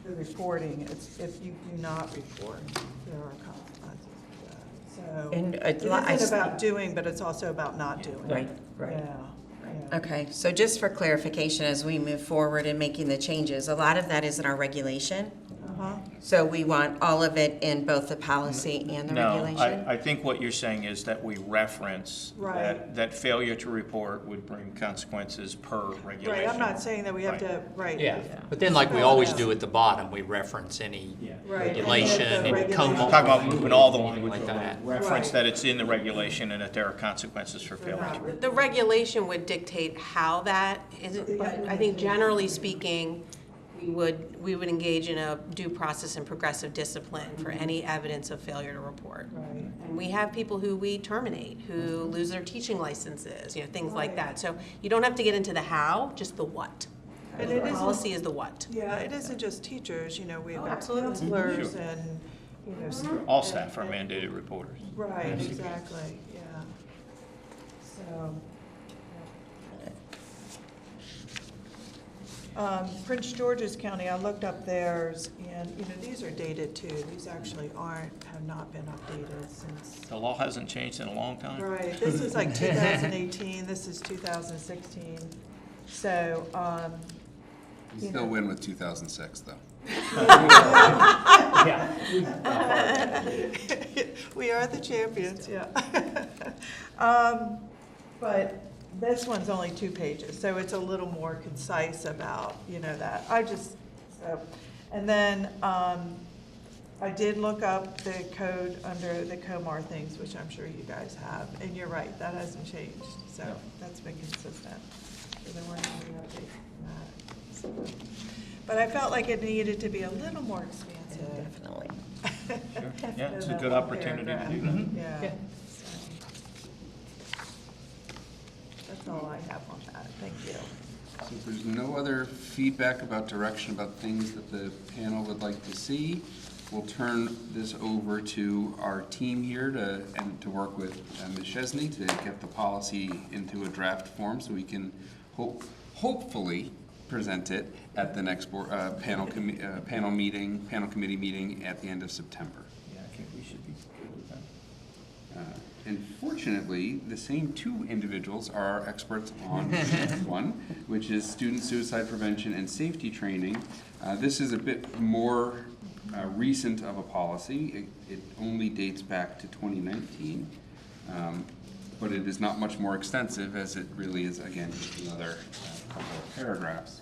Speaker 2: the reporting, it's if you do not report, there are consequences for that. So,
Speaker 8: And
Speaker 2: it isn't about doing, but it's also about not doing.
Speaker 8: Right, right.
Speaker 2: Yeah, yeah.
Speaker 8: Okay, so just for clarification, as we move forward in making the changes, a lot of that is in our regulation.
Speaker 2: Uh-huh.
Speaker 8: So we want all of it in both the policy and the
Speaker 7: No,
Speaker 8: regulation?
Speaker 7: I think what you're saying is that we reference
Speaker 2: Right.
Speaker 7: that failure to report would bring consequences per regulation.
Speaker 2: Right, I'm not saying that we have to, right.
Speaker 3: Yeah, but then like we always do at the bottom, we reference any
Speaker 2: Right, and
Speaker 3: regulation,
Speaker 2: the
Speaker 3: any
Speaker 2: regulation.
Speaker 3: code.
Speaker 7: Talk about moving all the language
Speaker 3: Like
Speaker 7: over,
Speaker 3: that.
Speaker 7: reference
Speaker 2: Right.
Speaker 7: that it's in the regulation and that there are consequences for failure to report.
Speaker 6: The regulation would dictate how that is, but I think generally speaking, we would engage in a due process and progressive discipline for any evidence of failure to report.
Speaker 2: Right.
Speaker 6: And we have people who we terminate, who lose their teaching licenses, you know, things like
Speaker 2: Right.
Speaker 6: that. So you don't have to get into the how, just the what.
Speaker 2: And
Speaker 6: The
Speaker 2: it isn't-
Speaker 6: policy is the what.
Speaker 2: Yeah, it isn't just teachers, you know, we have
Speaker 6: absolutely.
Speaker 2: counselors
Speaker 7: Sure.
Speaker 2: and, you know.
Speaker 7: All staff are mandated reporters.
Speaker 2: Right, exactly, yeah. So. Prince George's County, I looked up theirs, and, you know, these are dated too. These actually have not been updated since.
Speaker 7: The law hasn't changed in a long time.
Speaker 2: Right, this is like 2018, this is 2016. So,
Speaker 4: You still win with 2006, though.
Speaker 2: we are the champions, yeah. But this one's only 2 pages, so it's a little more concise about, you know, that. And then I did look up the code under the COMAR things, which I'm sure you guys have, and you're right, that hasn't changed, so that's been consistent. So there weren't any updates on that. So, but I felt like it needed to be a little more expansive.
Speaker 8: Definitely.
Speaker 7: Sure. Yeah, it's a
Speaker 2: Than
Speaker 7: good
Speaker 2: that one
Speaker 7: opportunity to do
Speaker 2: paragraph.
Speaker 7: that.
Speaker 2: Yeah. So, that's all I have on that, thank you.
Speaker 4: So if there's no other feedback about direction, about things that the panel would like to see, we'll turn this over to our team here to work with Ms. Chesney to get the policy into a draft form so we can hopefully present it at the next panel committee meeting at the end of September.
Speaker 7: Yeah, I think we should be good with that.
Speaker 4: And fortunately, the same 2 individuals are our experts on the next one, which is student suicide prevention and safety training. This is a bit more recent of a policy. It only dates back to 2019, but it is not much more extensive, as it really is, again, just another couple of paragraphs.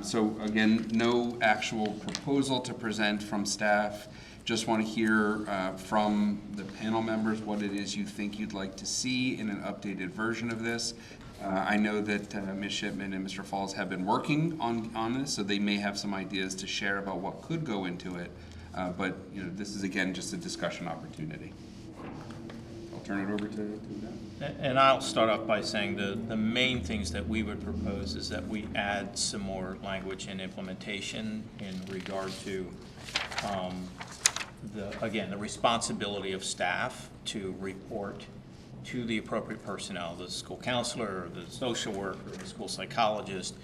Speaker 4: So again, no actual proposal to present from staff. Just want to hear from the panel members what it is you think you'd like to see in an updated version of this. I know that Ms. Shipman and Mr. Falls have been working on this, so they may have some ideas to share about what could go into it. But you know, this is again just a discussion opportunity. I'll turn it over to them.
Speaker 7: And I'll start off by saying the main things that we would propose is that we add some more language and implementation in regard to the responsibility of staff to report to the appropriate personnel, the school counselor, or the social worker, or the school psychologist,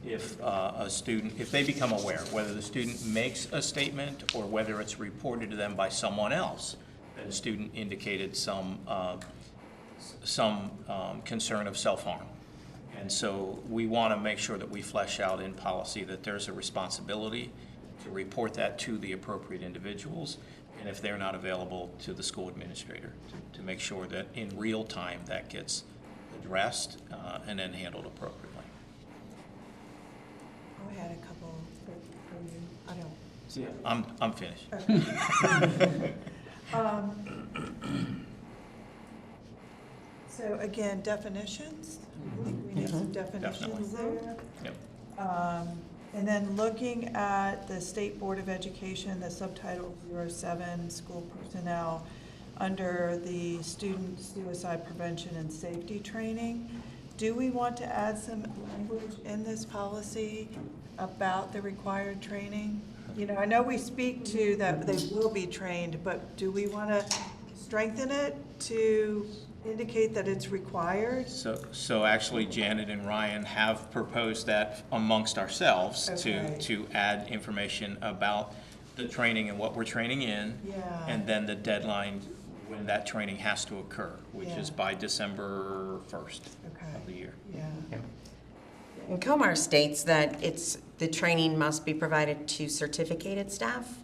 Speaker 7: if a student, if they become aware, whether the student makes a statement or whether it's reported to them by someone else, that a student indicated some concern of self-harm. And so we want to make sure that we flesh out in policy that there's a responsibility to report that to the appropriate individuals, and if they're not available, to the school administrator, to make sure that in real time that gets addressed and then handled appropriately.
Speaker 2: I had a couple for you, I don't.
Speaker 7: So yeah, I'm finished.
Speaker 2: So again, definitions, I think we need some definitions there.
Speaker 7: Yep.
Speaker 2: And then looking at the State Board of Education, the subtitle 07, school personnel, under the student suicide prevention and safety training. do we want to add some language in this policy about the required training? You know, I know we speak to that they will be trained, but do we want to strengthen it to indicate that it's required?
Speaker 7: So actually Janet and Ryan have proposed that amongst ourselves
Speaker 2: Okay.
Speaker 7: to add information about the training and what we're training in.
Speaker 2: Yeah.
Speaker 7: And then the deadline when that training has to occur, which is
Speaker 2: Yeah.
Speaker 7: by December 1st
Speaker 2: Okay.
Speaker 7: of the year.
Speaker 2: Yeah.
Speaker 8: And Comar states that the training must be provided to certificated staff,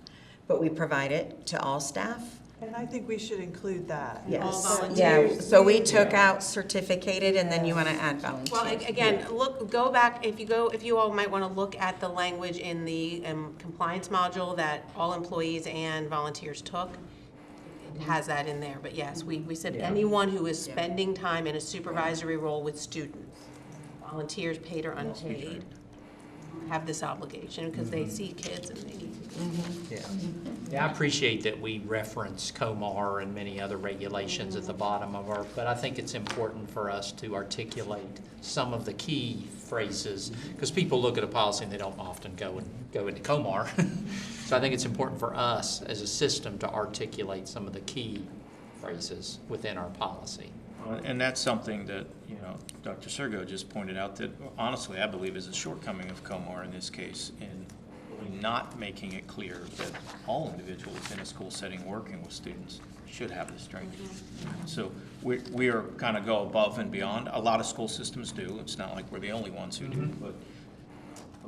Speaker 8: but we provide it to all staff.
Speaker 2: And I think we should include that.
Speaker 8: Yes.
Speaker 6: All
Speaker 8: Yeah,
Speaker 6: volunteers.
Speaker 8: so we took out certificated and then you want to add
Speaker 6: Well,
Speaker 8: volunteer.
Speaker 6: again, go back, if you all might want to look at the language in the compliance module that all employees and volunteers took. It has that in there, but yes, we said anyone who is spending time in a supervisory role with students, volunteers, paid or unpaid, have this obligation because they see kids and they need to.
Speaker 3: Yeah, I appreciate that we reference Comar and many other regulations at the bottom of our, but I think it's important for us to articulate some of the key phrases, because people look at a policy and they don't often go into Comar. So I think it's important for us as a system to articulate some of the key phrases within our policy.
Speaker 7: And that's something that, you know, Dr. Sergo just pointed out that honestly, I believe is a shortcoming of Comar in this case in really not making it clear that all individuals in a school setting working with students should have this training. So we are kind of go above and beyond. A lot of school systems do. It's not like we're the only ones who do, but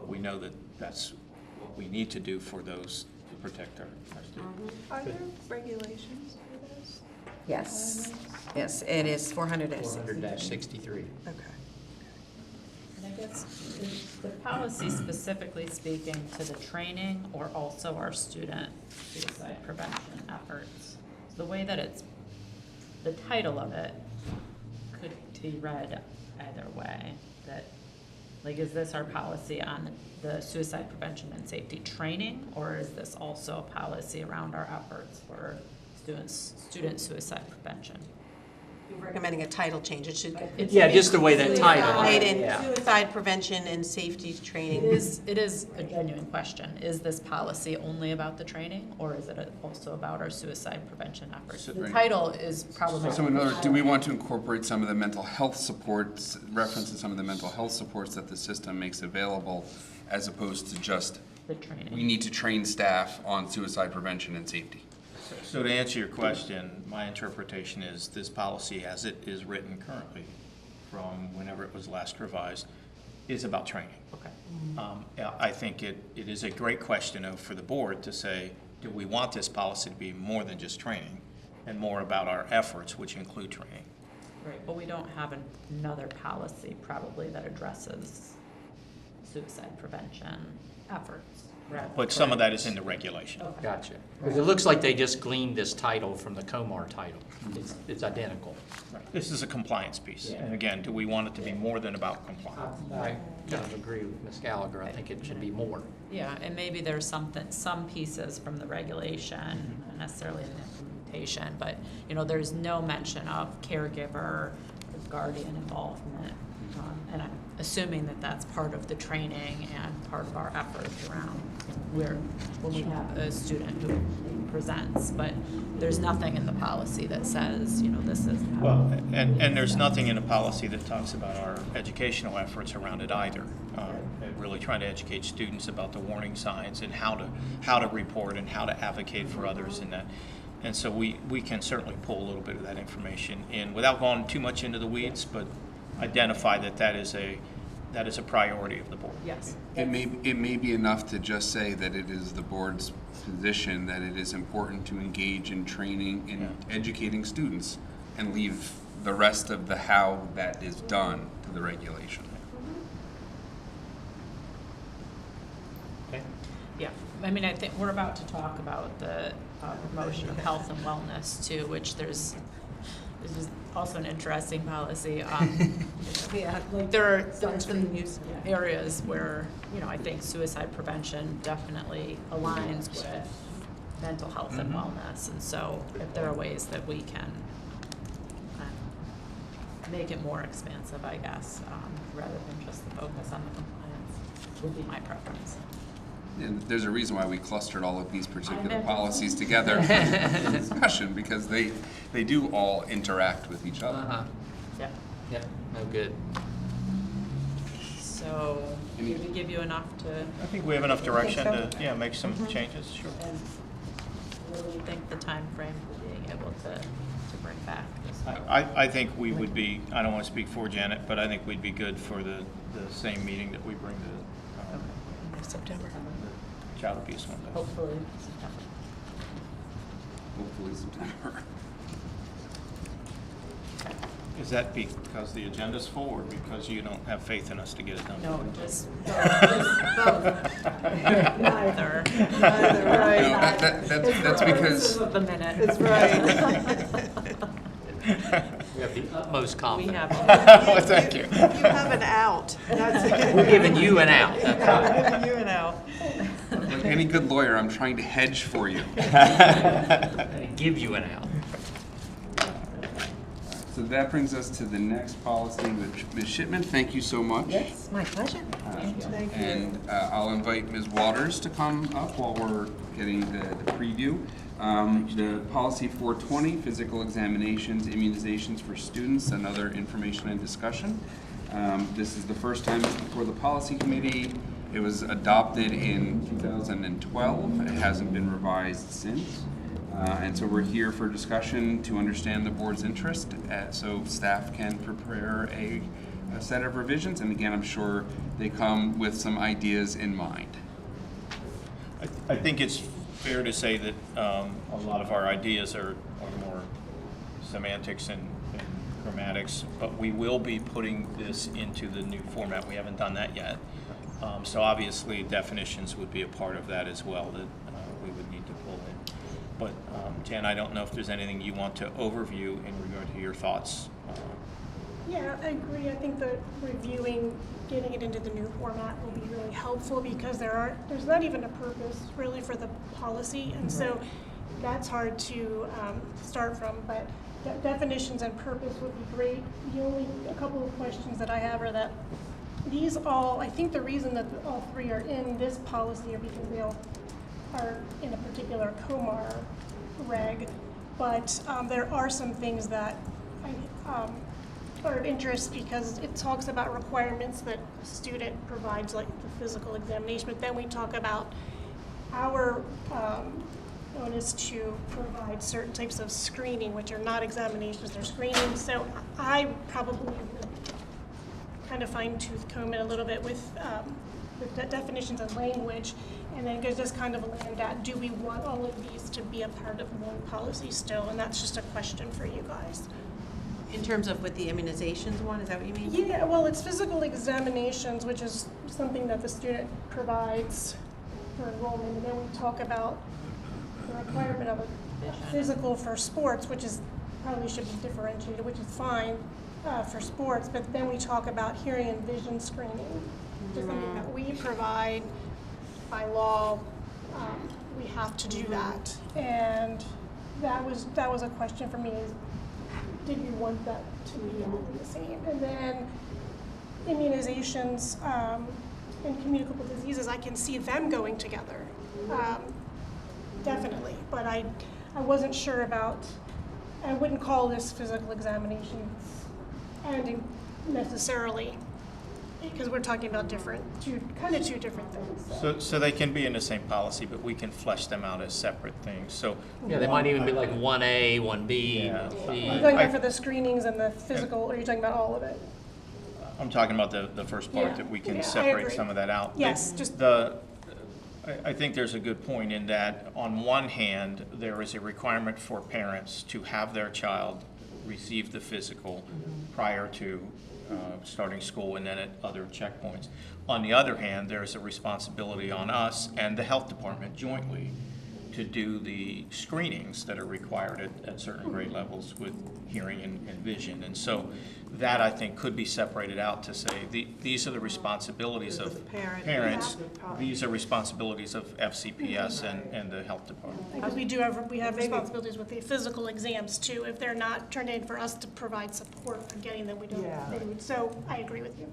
Speaker 7: we know that that's what we need to do for those to protect our students.
Speaker 2: Are there regulations for this?
Speaker 8: Yes, yes, it is 400
Speaker 3: 400-63.
Speaker 2: Okay.
Speaker 1: And I guess, is the policy specifically speaking to the training or also our student suicide prevention efforts? The way that it's, the title of it could be read either way, that, like, is this our policy on the suicide prevention and safety training? Or is this also a policy around our efforts for student suicide prevention?
Speaker 6: You're recommending a title change. It should.
Speaker 3: Yeah, just the way that title.
Speaker 6: Suicide and
Speaker 3: Yeah.
Speaker 6: suicide prevention and safety training.
Speaker 1: It is a genuine question. Is this policy only about the training, or is it also about our suicide prevention efforts? The title is problematic.
Speaker 4: So in other words, do we want to incorporate some of the mental health supports, reference to some of the mental health supports that the system makes available, as opposed to just,
Speaker 1: The training.
Speaker 4: we need to train staff on suicide prevention and safety?
Speaker 7: So to answer your question, my interpretation is this policy, as it is written currently, from whenever it was last revised, is about training.
Speaker 1: Okay.
Speaker 7: I think it is a great question though, for the board to say, do we want this policy to be more than just training and more about our efforts, which include training?
Speaker 1: Right, but we don't have another policy probably that addresses suicide prevention efforts. correct?
Speaker 7: But some of that is in the regulation.
Speaker 1: Okay.
Speaker 3: Gotcha. Because it looks like they just gleaned this title from the Comar title. It's identical.
Speaker 7: This is a compliance piece. And again, do we want it to be more than about compliance?
Speaker 3: I kind of agree with Ms. Gallagher. I think it should be more.
Speaker 1: Yeah, and maybe there's some pieces from the regulation, not necessarily in the implementation, but, you know, there's no mention of caregiver or guardian involvement. And I'm assuming that that's part of the training and part of our efforts around when we have a student who presents, but there's nothing in the policy that says, you know, this is.
Speaker 7: Well, and there's nothing in the policy that talks about our educational efforts around it either. Really trying to educate students about the warning signs and how to report and how to advocate for others in that. And so we can certainly pull a little bit of that information in without going too much into the weeds, but identify that is a priority of the board.
Speaker 1: Yes.
Speaker 4: It may be enough to just say that it is the board's position that it is important to engage in training and educating students and leave the rest of the how that is done to the regulation.
Speaker 3: Okay.
Speaker 1: Yeah, I mean, I think we're about to talk about the promotion of health and wellness too, which this is also an interesting policy.
Speaker 6: Yeah.
Speaker 1: Like there's some areas where, you know, I think suicide prevention definitely aligns with mental health and wellness. And so if there are ways that we can make it more expansive, I guess, rather than just the focus on the compliance, would be my preference.
Speaker 4: And there's a reason why we clustered all of these particular
Speaker 1: imagine
Speaker 4: policies
Speaker 1: so.
Speaker 4: together for discussion, because they do all interact with each other.
Speaker 3: Uh-huh.
Speaker 1: Yeah.
Speaker 3: Yep, no good.
Speaker 1: So, did we give you enough to,
Speaker 7: I think we have enough direction
Speaker 8: so.
Speaker 7: to, yeah, make some changes, sure.
Speaker 1: and what do you think the time frame for being able to bring back this?
Speaker 7: I think we would be, I don't want to speak for Janet, but I think we'd be good for the same meeting that we bring the
Speaker 8: September.
Speaker 7: child abuse one. back.
Speaker 1: Hopefully September.
Speaker 4: Hopefully September.
Speaker 7: Is that because the agenda's full or because you don't have faith in us to get it done?
Speaker 1: No, just both. Neither.
Speaker 2: Neither, right.
Speaker 4: No, that's because,
Speaker 1: Of the minute.
Speaker 2: That's right.
Speaker 3: We have the utmost
Speaker 1: We
Speaker 3: confidence.
Speaker 1: have,
Speaker 7: Oh, thank you.
Speaker 2: You have an out. That's
Speaker 3: We're giving you an out, that's right.
Speaker 2: I'm giving you an out.
Speaker 4: like any good lawyer, I'm trying to hedge for you.
Speaker 3: Give you an out.
Speaker 4: So that brings us to the next policy, which Ms. Shipman, thank you so much.
Speaker 8: Yes, my pleasure.
Speaker 2: Thank you.
Speaker 4: And I'll invite Ms. Waters to come up while we're getting the preview. The policy 420, physical examinations, immunizations for students, and other information and discussion. This is the first time it's before the policy committee. It was adopted in 2012. It hasn't been revised since. And so we're here for discussion to understand the board's interest, so staff can prepare a set of revisions. And again, I'm sure they come with some ideas in mind.
Speaker 7: I think it's fair to say that a lot of our ideas are more semantics and grammatics, but we will be putting this into the new format. We haven't done that yet. So obviously definitions would be a part of that as well that we would need to pull in. But Jan, I don't know if there's anything you want to overview in regard to your thoughts.
Speaker 9: Yeah, I agree. I think that reviewing, getting it into the new format will be really helpful because there's not even a purpose really for the policy. And so that's hard to start from, but definitions and purpose would be great. A couple of questions that I have are that these all, I think the reason that all three are in this policy are because they all are in a particular COMAR reg, but there are some things that are of interest because it talks about requirements that a student provides, like the physical examination, but then we talk about our onus to provide certain types of screening, which are not examinations, they're screening. So I probably would kind of fine-tooth comb it a little bit with the definitions and language, and then just kind of land at, do we want all of these to be a part of one policy still? And that's just a question for you guys.
Speaker 6: In terms of with the immunizations one, is that what you mean?
Speaker 9: Yeah, well, it's physical examinations, which is something that the student provides for enrollment, and then we talk about the requirement of a physical for sports, which is probably should be differentiated, which is fine for sports, but then we talk about hearing and vision screening, which is something that we provide by law. We have to do that, and that was a question for me: is did we want that to be all the same? And then immunizations and communicable diseases, I can see them going together, definitely. But I wasn't sure about. I wouldn't call this physical examinations and necessarily, because we're talking about two different things.
Speaker 7: So they can be in the same policy, but we can flesh them out as separate things. So
Speaker 3: Yeah, they might even be like 1A, 1B,
Speaker 7: Yeah.
Speaker 3: 1C.
Speaker 9: Are you talking about for the screenings and the physical, or are you talking about all of it?
Speaker 7: I'm talking about the first part,
Speaker 9: Yeah.
Speaker 7: that we can
Speaker 9: Yeah, I
Speaker 7: separate
Speaker 9: agree.
Speaker 7: some of that out.
Speaker 9: Yes, just-
Speaker 7: I think there's a good point in that, on one hand, there is a requirement for parents to have their child receive the physical prior to starting school and then at other checkpoints. On the other hand, there's a responsibility on us and the health department jointly to do the screenings that are required at certain grade levels with hearing and vision. And so that, I think, could be separated out to say, these are the responsibilities of parents, these are responsibilities of FCPS and the health department.
Speaker 9: Because we have responsibilities with the physical exams too. If they're not turned in for us to provide support for getting them, we don't. So I agree with you.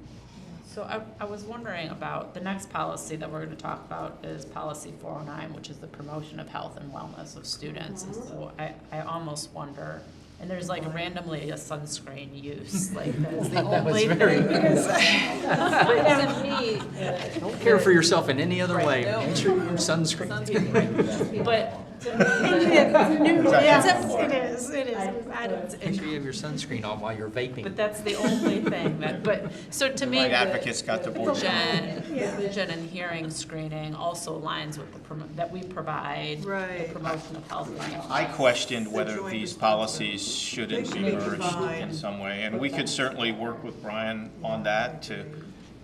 Speaker 1: So I was wondering about, the next policy that we're gonna talk about is policy 409, which is the promotion of health and wellness of students. And so I almost wonder, and there's like randomly a sunscreen use, like that's the only thing. But to me,
Speaker 3: Don't care for yourself in any other way. Make sure you use sunscreen.
Speaker 1: but to me,
Speaker 9: Yes, it is.
Speaker 3: Make sure you have your sunscreen on while you're vaping.
Speaker 1: but that's the only thing that, but, so to me.
Speaker 7: Right
Speaker 1: the-
Speaker 7: advocates got the board.
Speaker 1: Vision and hearing screening also aligns with that we provide.
Speaker 2: Right.
Speaker 1: The promotion of health and wellness.
Speaker 7: I questioned whether
Speaker 2: joint
Speaker 7: these
Speaker 2: responsibility.
Speaker 7: policies shouldn't
Speaker 2: They
Speaker 7: be
Speaker 2: should be
Speaker 7: merged in
Speaker 2: combined.
Speaker 7: some way, and we could certainly work with Brian on that to,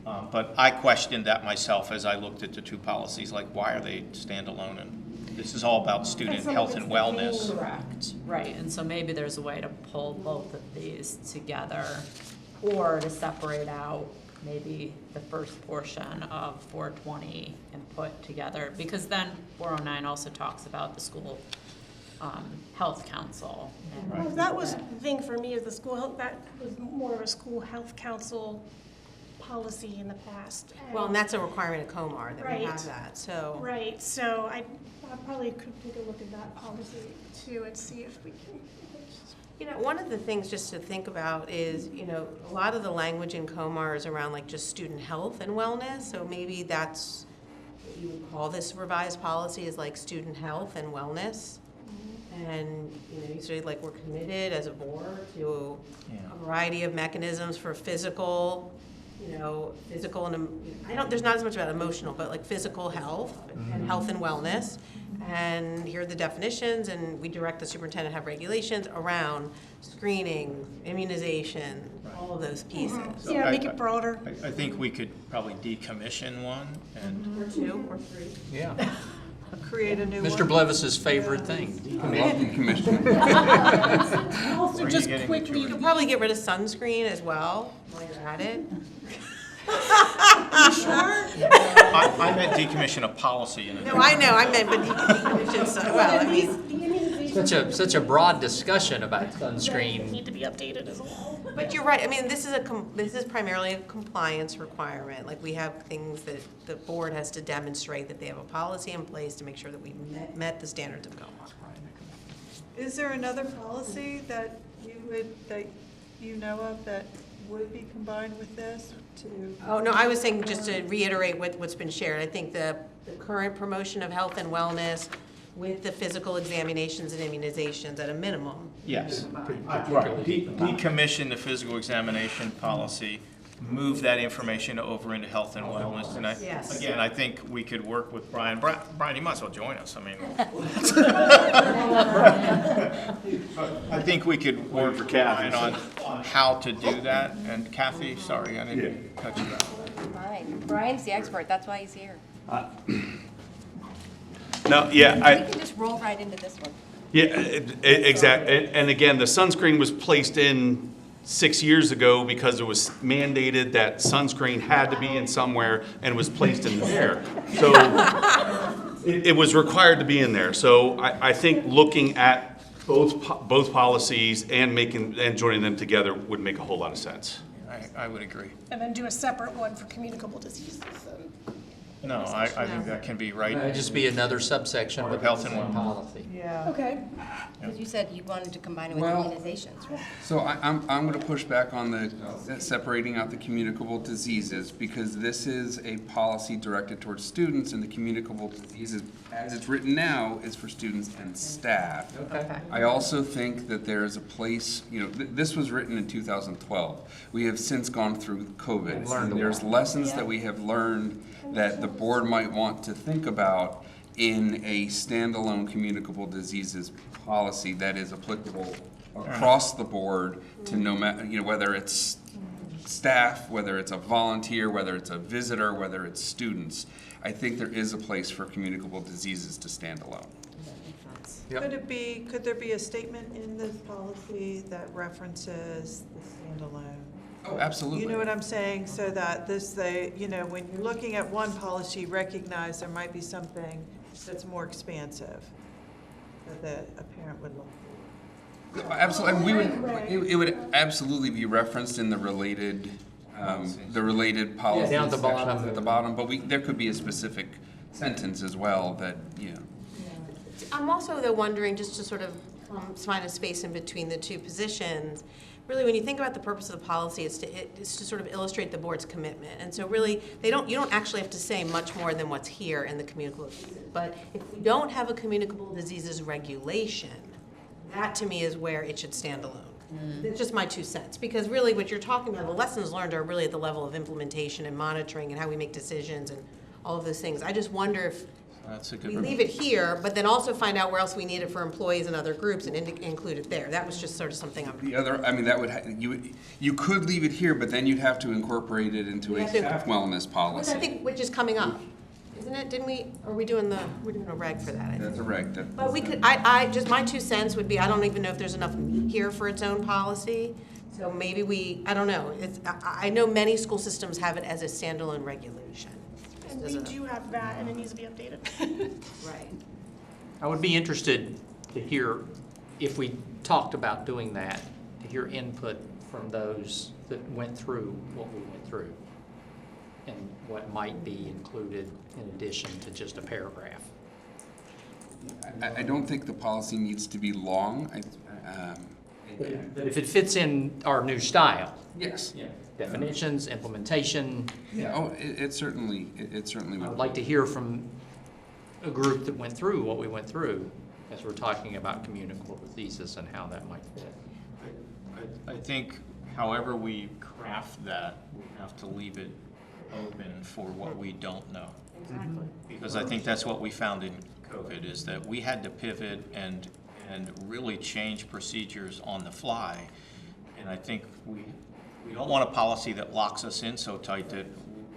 Speaker 7: but I questioned that myself as I looked at the two policies, like, why are they standalone? And this is all about student health and wellness.
Speaker 1: Correct, right, and so maybe there's a way to pull both of these together, or to separate out maybe the first portion of 420 and put together, because then 409 also talks about the school health council. and-
Speaker 9: Well, that was the thing for me, is the school health, that was more of a school health council policy in the past.
Speaker 6: Well, and that's a requirement of COMAR that we
Speaker 9: Right.
Speaker 6: have that, so.
Speaker 9: Right, so I probably could take a look at that policy too and see if we can.
Speaker 6: You know, one of the things just to think about is, you know, a lot of the language in COMAR is around like just student health and wellness, so maybe that's what you would call this revised policy, is like student health and wellness. And, you know, you say like we're committed as a board to a variety of mechanisms for physical, you know, physical and, there's not as much about emotional, but like physical health and health and wellness. And here are the definitions, and we direct the superintendent to have regulations around screening, immunization, all of those pieces.
Speaker 7: So
Speaker 9: Yeah,
Speaker 7: I-
Speaker 9: make it broader.
Speaker 7: I think we could probably decommission one and
Speaker 6: Or two, or three.
Speaker 3: Yeah.
Speaker 2: Create a new one.
Speaker 3: Mr. Blevis's favorite thing.
Speaker 4: I love decommissioning.
Speaker 9: Also,
Speaker 7: Are you
Speaker 9: just
Speaker 7: getting
Speaker 9: quickly,
Speaker 6: You could probably get rid of sunscreen as well while you're at it.
Speaker 7: I meant decommission a policy in it.
Speaker 6: No, I know, I meant, but decommission, well, I mean,
Speaker 9: the immunizations
Speaker 3: Such a broad discussion about
Speaker 9: need
Speaker 3: sunscreen.
Speaker 9: to be updated as well.
Speaker 6: but you're right, I mean, this is primarily a compliance requirement. Like, we have things that the board has to demonstrate that they have a policy in place to make sure that we met the standards of COMAR.
Speaker 2: Is there another policy that you know of that would be combined with this to?
Speaker 6: Oh, no, I was saying, just to reiterate what's been shared, I think the current promotion of health and wellness with the physical examinations and immunizations at a minimum.
Speaker 7: Yes, right. Decommission the physical examination policy, move that information over into health and wellness. And
Speaker 6: Yes.
Speaker 7: again, I think we could work with Brian. Brian, you might as well join us, I mean. I think we could work with Brian on how to do that. And Kathy, sorry, I didn't cut you off.
Speaker 10: Fine. Brian's the expert, that's why he's here.
Speaker 11: No, yeah,
Speaker 10: We can just roll right into this one.
Speaker 11: exactly. And again, the sunscreen was placed in 6 years ago because it was mandated that sunscreen had to be in somewhere and was placed in there. So it was required to be in there. So I think looking at both policies and joining them together would make a whole lot of sense.
Speaker 7: I would agree.
Speaker 9: And then do a separate one for communicable diseases.
Speaker 7: No, I think that can be right.
Speaker 3: It'd just be another subsection
Speaker 7: Board
Speaker 3: of
Speaker 7: of Health and
Speaker 3: one
Speaker 7: Wellness.
Speaker 3: policy.
Speaker 2: Yeah.
Speaker 9: Okay.
Speaker 10: Because you said you wanted to combine it with
Speaker 4: Well-
Speaker 10: immunizations, right?
Speaker 4: So I'm going to push back on the separating out the communicable diseases, because this is a policy directed towards students, and the communicable diseases, as it's written now, is for students and staff.
Speaker 1: Okay.
Speaker 4: I also think that there is a place, this was written in 2012. We have since gone through COVID.
Speaker 3: Learned a
Speaker 4: And there's
Speaker 3: lot.
Speaker 4: lessons that we have learned that the board might want to think about in a standalone communicable diseases policy that is applicable across the board to no matter, whether it's staff, whether it's a volunteer, whether it's a visitor, whether it's students. I think there is a place for communicable diseases to stand alone.
Speaker 2: Could there be a statement in this policy that references the standalone?
Speaker 4: Oh, absolutely.
Speaker 2: You know what I'm saying? So that when you're looking at one policy, recognize there might be something that's more expansive that a parent would look for.
Speaker 4: Absolutely, it would absolutely be referenced in the related policies.
Speaker 3: down at the bottom.
Speaker 4: sections at the bottom, but there could be a specific sentence as well that,
Speaker 6: I'm also though wondering, just to sort of find a space in between the two positions, really when you think about the purpose of the policy, it's to sort of illustrate the board's commitment. And so really, you don't actually have to say much more than what's here in the communicable diseases. But if we don't have a communicable diseases regulation, that to me is where it should stand alone. It's just my 2 cents, because really what you're talking about, the lessons learned are really at the level of implementation and monitoring and how we make decisions and all of those things. I just wonder if
Speaker 7: That's a good.
Speaker 6: we leave it here, but then also find out where else we need it for employees and other groups and include it there. That was just sort of something I'm.
Speaker 4: the other, I mean, that would, you could leave it here, but then you'd have to incorporate it into a staff wellness policy.
Speaker 6: Which is coming up, isn't it? Didn't we, we're doing a reg for that, I think.
Speaker 4: That's a reg.
Speaker 6: But we could, I, just my 2 cents would be, I don't even know if there's enough meat here for its own policy. So maybe I don't know. I know many school systems have it as a standalone regulation.
Speaker 9: And we do have that, and it needs to be updated.
Speaker 6: Right.
Speaker 3: I would be interested to hear, if we talked about doing that, to hear input from those that went through what we went through and what might be included in addition to just a paragraph.
Speaker 4: I don't think the policy needs to be long.
Speaker 3: But if it fits in our new style,
Speaker 4: Yes.
Speaker 3: definitions, implementation,
Speaker 4: Yeah, oh, it certainly
Speaker 3: I
Speaker 4: would.
Speaker 3: would like to hear from a group that went through what we went through as we're talking about communicable diseases and how that might fit.
Speaker 7: I think however we craft that, we have to leave it open for what we don't know.
Speaker 6: Exactly.
Speaker 7: Because I think that's what we found in COVID, is that we had to pivot and really change procedures on the fly. And I think we don't want a policy that locks us in so tight that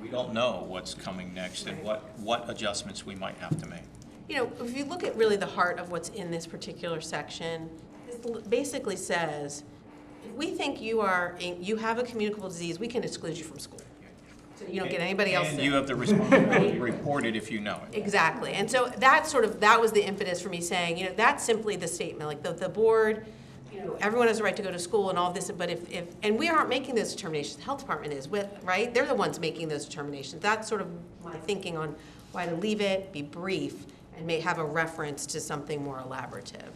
Speaker 7: we don't know what's coming next and what adjustments we might have to make.
Speaker 6: You know, if you look at really the heart of what's in this particular section, it basically says, if we think you have a communicable disease, we can exclude you from school. So you don't get anybody else
Speaker 7: And
Speaker 6: in.
Speaker 7: you have the responsibility to report it if you know it.
Speaker 6: Exactly. And so that was the impetus for me saying, that's simply the statement, like the board, everyone has a right to go to school and all this, but and we aren't making those determinations, the health department is, right? They're the ones making those determinations. That's sort of my thinking on why to leave it, be brief, and may have a reference to something more elaborative.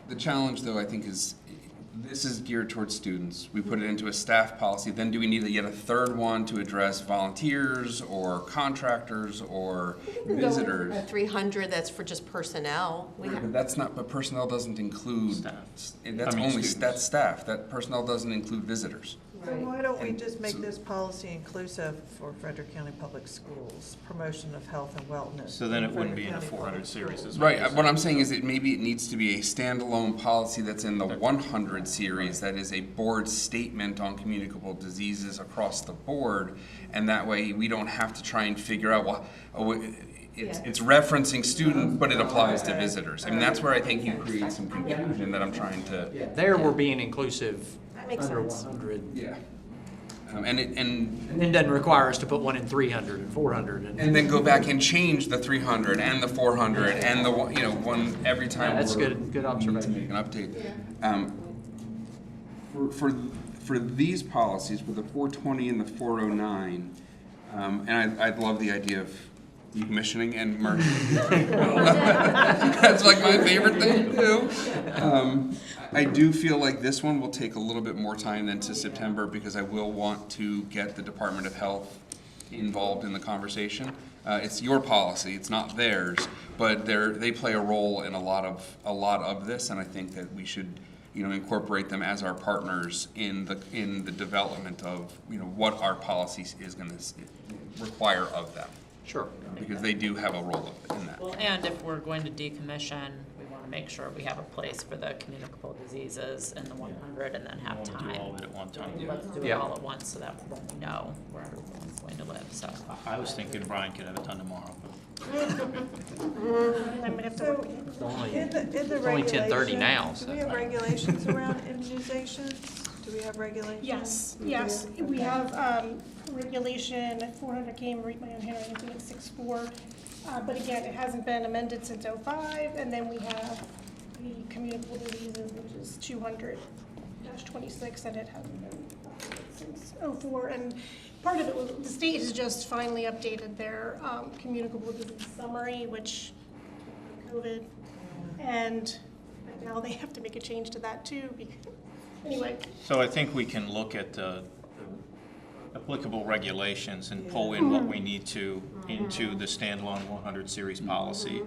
Speaker 4: The challenge, though, I think is, this is geared towards students. We put it into a staff policy. Then do we need yet a third one to address volunteers or contractors or visitors?
Speaker 6: A 300 that's for just personnel.
Speaker 4: But personnel doesn't include.
Speaker 7: Staff.
Speaker 4: That's
Speaker 7: Students.
Speaker 4: staff. That personnel doesn't include visitors.
Speaker 2: So why don't we just make this policy inclusive for Frederick County Public Schools, promotion of health and wellness?
Speaker 7: So then it wouldn't
Speaker 2: Frederick
Speaker 7: be in the
Speaker 2: County
Speaker 7: 400
Speaker 2: Public
Speaker 7: series
Speaker 2: Schools.
Speaker 7: as well.
Speaker 4: Right, what I'm saying is maybe it needs to be a standalone policy that's in the 100 series, that is a board statement on communicable diseases across the board, and that way we don't have to try and figure out, it's referencing students, but it applies to visitors. I mean, that's where I think you create some confusion that I'm trying to.
Speaker 3: There we're being inclusive
Speaker 6: That makes
Speaker 3: under
Speaker 6: sense.
Speaker 3: 100.
Speaker 4: Yeah. And
Speaker 3: And it doesn't require us to put one in 300 and 400
Speaker 4: and then go back and change the 300 and the 400 and the one every time.
Speaker 3: Yeah, that's
Speaker 4: we're-
Speaker 3: good
Speaker 4: we need to
Speaker 3: observation.
Speaker 4: make an update. For these policies, for the 420 and the 409, and I'd love the idea of decommissioning and merging. That's like my favorite thing to do. I do feel like this one will take a little bit more time than to September, because I will want to get the Department of Health involved in the conversation. It's your policy, it's not theirs, but they play a role in a lot of this, and I think that we should, incorporate them as our partners in the development of, what our policy is going to require of them.
Speaker 3: Sure.
Speaker 4: Because they do have a role in that.
Speaker 1: Well, and if we're going to decommission, we want to make sure we have a place for the communicable diseases and the 100 and then have
Speaker 7: Won't do
Speaker 1: time.
Speaker 7: all of it at one time.
Speaker 1: Let's do it
Speaker 3: Yeah.
Speaker 1: all at once so that when we know where everyone's going to live, so.
Speaker 7: I was thinking Brian could have it done tomorrow, but
Speaker 9: I might have to work.
Speaker 3: It's only,
Speaker 2: In the
Speaker 3: it's only 10:30 now,
Speaker 2: regulations,
Speaker 3: so.
Speaker 2: do we have regulations around immunizations? Do we have regulations?
Speaker 9: Yes,
Speaker 2: We
Speaker 9: yes,
Speaker 2: do?
Speaker 9: we
Speaker 2: Okay.
Speaker 9: have regulation 400K, I'm reading my own handwriting, I think it's 6.4. But again, it hasn't been amended since '05, and then we have the communicable diseases, which is 200-26, and it hasn't been updated since '04. And part of it was, the state has just finally updated their communicable disease summary, which COVID, and now they have to make a change to that too, because, anyway.
Speaker 7: So I think we can look at the applicable regulations and pull in what we need to into the standalone 100 series policy.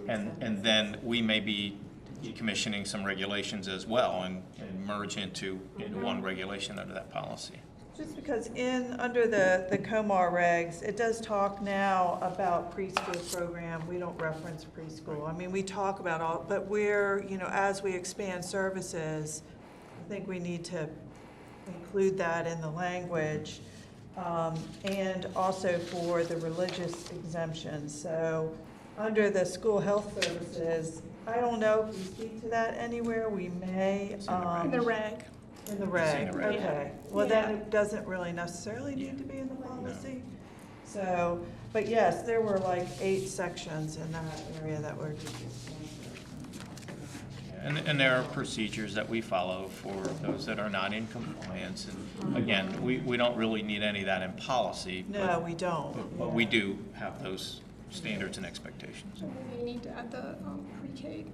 Speaker 7: And then we may be decommissioning some regulations as well and merge into one regulation under that policy.
Speaker 2: Just because under the COMAR regs, it does talk now about preschool program. We don't reference preschool. I mean, we talk about all, but as we expand services, I think we need to include that in the language. And also for the religious exemptions. So under the school health services, I don't know if we speak to that anywhere. We may.
Speaker 9: In the reg.
Speaker 2: In the reg,
Speaker 7: It's in the reg.
Speaker 2: okay. Well, then it doesn't really necessarily need to be in the policy. So, but yes, there were like 8 sections in that area that were just.
Speaker 7: And there are procedures that we follow for those that are not in compliance. And again, we don't really need any of that in policy.
Speaker 2: No, we don't.
Speaker 7: But we do have those standards and expectations.
Speaker 9: We need to add the pre-K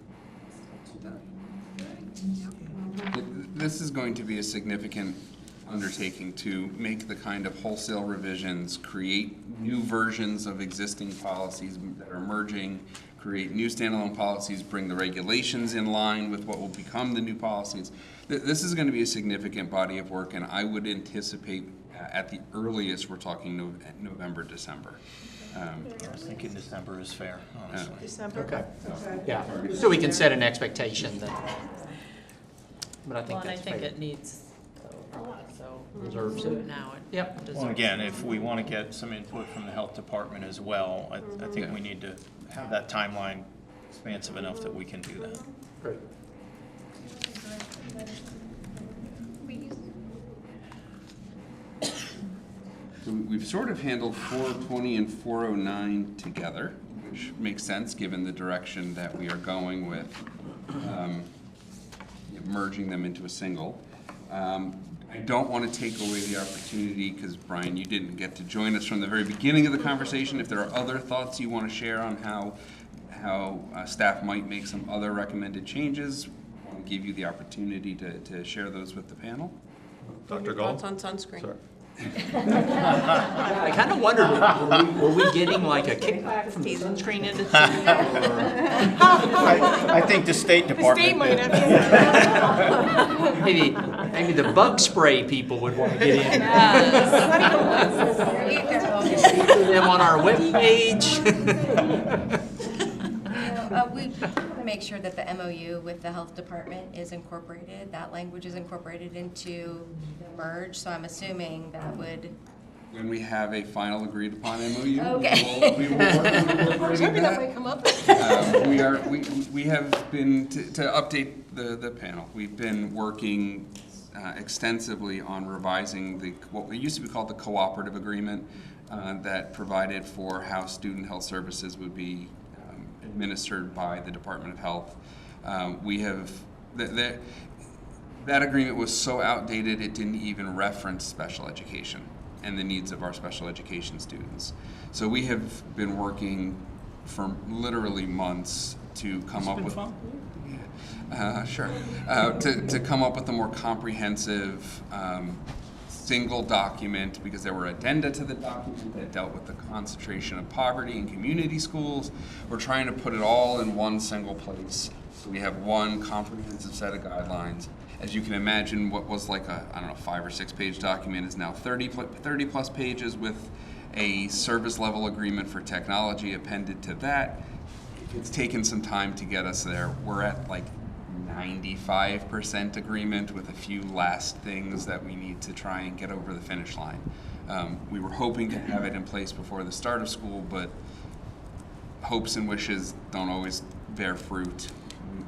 Speaker 9: to the reg.
Speaker 4: This is going to be a significant undertaking to make the kind of wholesale revisions, create new versions of existing policies that are merging, create new standalone policies, bring the regulations in line with what will become the new policies. This is going to be a significant body of work, and I would anticipate at the earliest, we're talking November, December.
Speaker 7: I was thinking December is fair, honestly.
Speaker 2: December?
Speaker 3: Okay.
Speaker 2: Okay.
Speaker 3: Yeah, so we can set an expectation that, but I think
Speaker 1: Well, and I
Speaker 3: that's
Speaker 1: think
Speaker 3: fair.
Speaker 1: it needs a lot, so
Speaker 3: Deserves
Speaker 1: do
Speaker 3: it.
Speaker 1: it now. It
Speaker 3: Yep.
Speaker 1: deserves
Speaker 7: Well, again,
Speaker 1: it.
Speaker 7: if we want to get some input from the health department as well, I think we need to have that timeline expansive enough that we can do that.
Speaker 3: Great.
Speaker 4: So we've sort of handled 420 and 409 together, which makes sense given the direction that we are going with merging them into a single. I don't want to take away the opportunity, because Brian, you didn't get to join us from the very beginning of the conversation. If there are other thoughts you want to share on how staff might make some other recommended changes, I want to give you the opportunity to share those with the panel.
Speaker 11: Dr.
Speaker 6: Thoughts
Speaker 11: Gall?
Speaker 6: on sunscreen?
Speaker 3: I kind of wondered, were we getting like a kickback from the sunscreen industry?
Speaker 7: I think the State Department.
Speaker 9: State might have,
Speaker 3: Maybe the bug spray people would want to get in. Feature them on our webpage.
Speaker 10: We want to make sure that the MOU with the health department is incorporated, that language is incorporated into the merge, so I'm assuming that would.
Speaker 4: When we have a final agreed upon MOU,
Speaker 10: Okay.
Speaker 4: we will work on
Speaker 9: I was hoping
Speaker 4: incorporating
Speaker 9: that might
Speaker 4: that.
Speaker 9: come up.
Speaker 4: We have been, to update the panel, we've been working extensively on revising what used to be called the cooperative agreement that provided for how student health services would be administered by the Department of Health. We have, that agreement was so outdated it didn't even reference special education and the needs of our special education students. So we have been working for literally months to come up with. Sure. To come up with a more comprehensive single document, because there were addenda to the document that dealt with the concentration of poverty in community schools. We're trying to put it all in one single place, so we have one comprehensive set of guidelines. As you can imagine, what was like a, 5 or 6 page document is now 30 plus pages with a service level agreement for technology appended to that. it's taken some time to get us there. We're at like 95% agreement with a few last things that we need to try and get over the finish line. We were hoping to have it in place before the start of school, but hopes and wishes don't always bear fruit.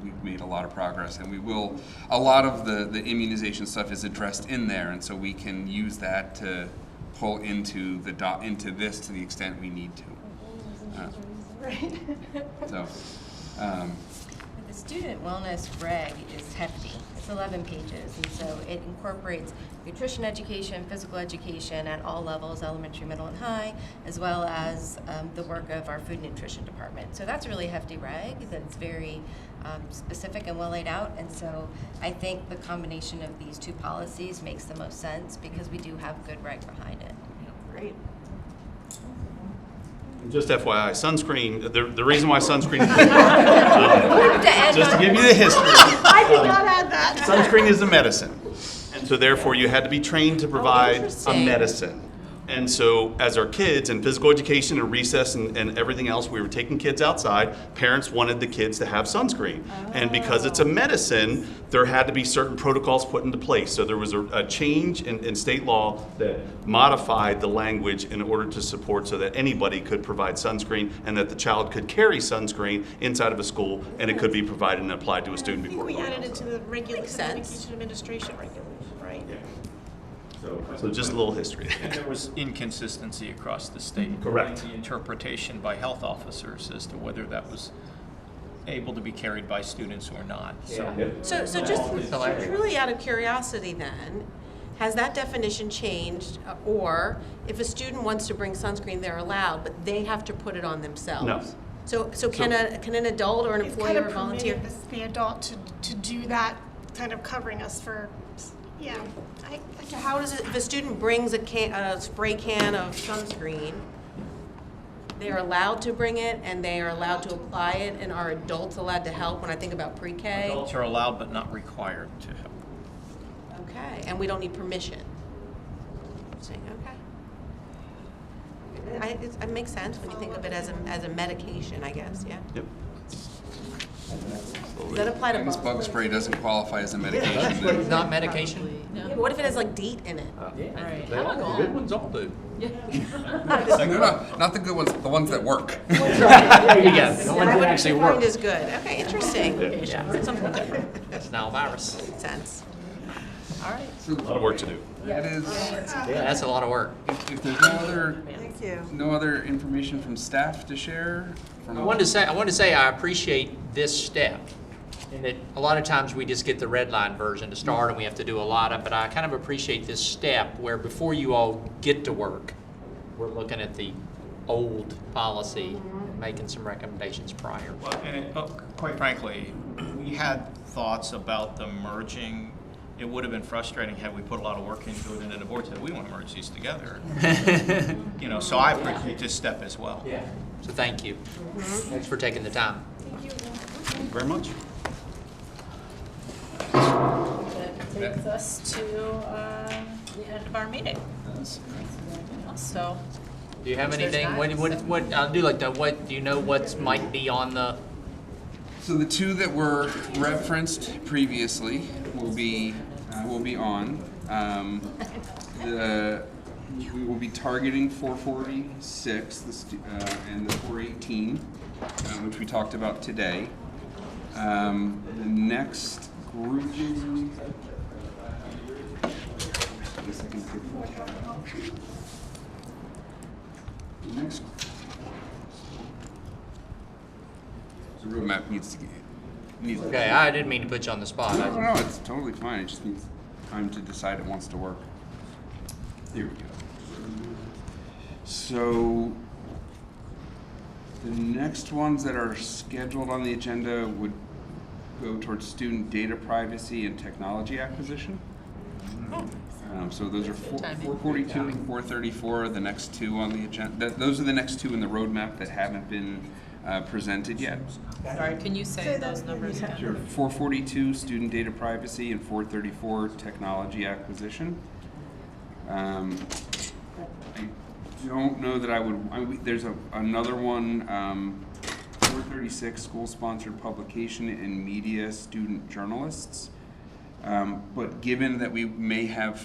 Speaker 4: We've made a lot of progress, and we will. A lot of the immunization stuff is addressed in there, and so we can use that to pull into into this to the extent we need to.
Speaker 9: Right.
Speaker 4: So.
Speaker 10: The student wellness reg is hefty. It's 11 pages, and so it incorporates nutrition education, physical education at all levels, elementary, middle, and high, as well as the work of our food and nutrition department. So that's a really hefty reg that's very specific and well laid out, and so I think the combination of these two policies makes the most sense because we do have good reg behind it.
Speaker 6: Great.
Speaker 11: Just FYI, sunscreen, the reason why sunscreen,
Speaker 10: To end
Speaker 11: just to
Speaker 10: on-
Speaker 11: give you the history,
Speaker 9: I did not add that.
Speaker 11: sunscreen is a medicine. And so therefore, you had to be trained to provide a
Speaker 6: interesting.
Speaker 11: medicine. And so as our kids in physical education and recess and everything else, we were taking kids outside, parents wanted the kids to have sunscreen. And because it's a medicine, there had to be certain protocols put into place. So there was a change in state law that modified the language in order to support so that anybody could provide sunscreen and that the child could carry sunscreen inside of a school and it could be provided and applied to a student
Speaker 9: I think
Speaker 11: before
Speaker 9: we
Speaker 11: going
Speaker 9: added it
Speaker 11: outside.
Speaker 9: to the regular
Speaker 6: Makes sense.
Speaker 9: education administration regulation, right?
Speaker 11: So just a little history.
Speaker 7: And there was inconsistency across the state.
Speaker 11: Correct.
Speaker 7: In the interpretation by health officers as to whether that was able to be carried by students or not.
Speaker 6: So just truly out of curiosity then, has that definition changed? Or if a student wants to bring sunscreen, they're allowed, but they have to put it on themselves?
Speaker 11: No.
Speaker 6: So can an adult or an
Speaker 9: It's
Speaker 6: employee
Speaker 9: kind
Speaker 6: or
Speaker 9: of
Speaker 6: volunteer?
Speaker 9: permitted the adult to do that, kind of covering us for, yeah.
Speaker 6: So how does it, if a student brings a spray can of sunscreen, they're allowed to bring it and they are allowed to apply it, and are adults allowed to help when I think about pre-K?
Speaker 7: Adults are allowed but not required to help.
Speaker 6: Okay, and we don't need permission? Interesting, okay. It makes sense when you think of it as a medication, I guess, yeah?
Speaker 11: Yep.
Speaker 6: Does that apply to
Speaker 4: I guess
Speaker 6: bug
Speaker 4: bug spray doesn't qualify as a medication. then.
Speaker 3: Not medication?
Speaker 6: Yeah, but what if it has like DEET in it?
Speaker 3: The good ones all do.
Speaker 4: No, not the good ones, the ones that work.
Speaker 3: Yeah, the ones
Speaker 6: I
Speaker 3: that
Speaker 6: would
Speaker 3: actually
Speaker 6: find
Speaker 3: work.
Speaker 6: is good. Okay, interesting.
Speaker 3: Yeah.
Speaker 6: Something different.
Speaker 3: That's now a virus.
Speaker 6: Makes sense.
Speaker 3: All right.
Speaker 11: A lot of work to do.
Speaker 4: That is,
Speaker 3: Yeah, that's a lot of work.
Speaker 4: if there's no other,
Speaker 2: Thank you.
Speaker 4: no other information from staff to share?
Speaker 3: I wanted to say I appreciate this step. And that a lot of times we just get the red line version to start and we have to do a lot of, but I kind of appreciate this step where before you all get to work, we're looking at the old policy and making some recommendations prior.
Speaker 7: Well, and quite frankly, we had thoughts about the merging. It would have been frustrating had we put a lot of work into it and then the board said, we want to merge these together. So I appreciate this step as well.
Speaker 3: Yeah. So thank you. Thanks for taking the time.
Speaker 11: Thank you very much.
Speaker 1: That takes us to the end of our meeting. So,
Speaker 3: Do you have anything, what, I'll do like the, what, do you know what might be on the,
Speaker 4: So the two that were referenced previously will be on. We will be targeting 446 and the 418, which we talked about today. The next grouping. I guess I can pick the next. The roadmap needs to get.
Speaker 3: okay, I didn't mean to put you on the spot.
Speaker 4: No, it's totally fine. It just needs time to decide it wants to work. Here we go. So the next ones that are scheduled on the agenda would go towards student data privacy and technology acquisition. So those are 442 and 434, the next two on the agenda. Those are the next two in the roadmap that haven't been presented yet.
Speaker 1: sorry, can you say those numbers again?
Speaker 4: Sure. 442, student data privacy, and 434, technology acquisition. I don't know that there's another one, 436, school-sponsored publication and media student journalists. But given that we may have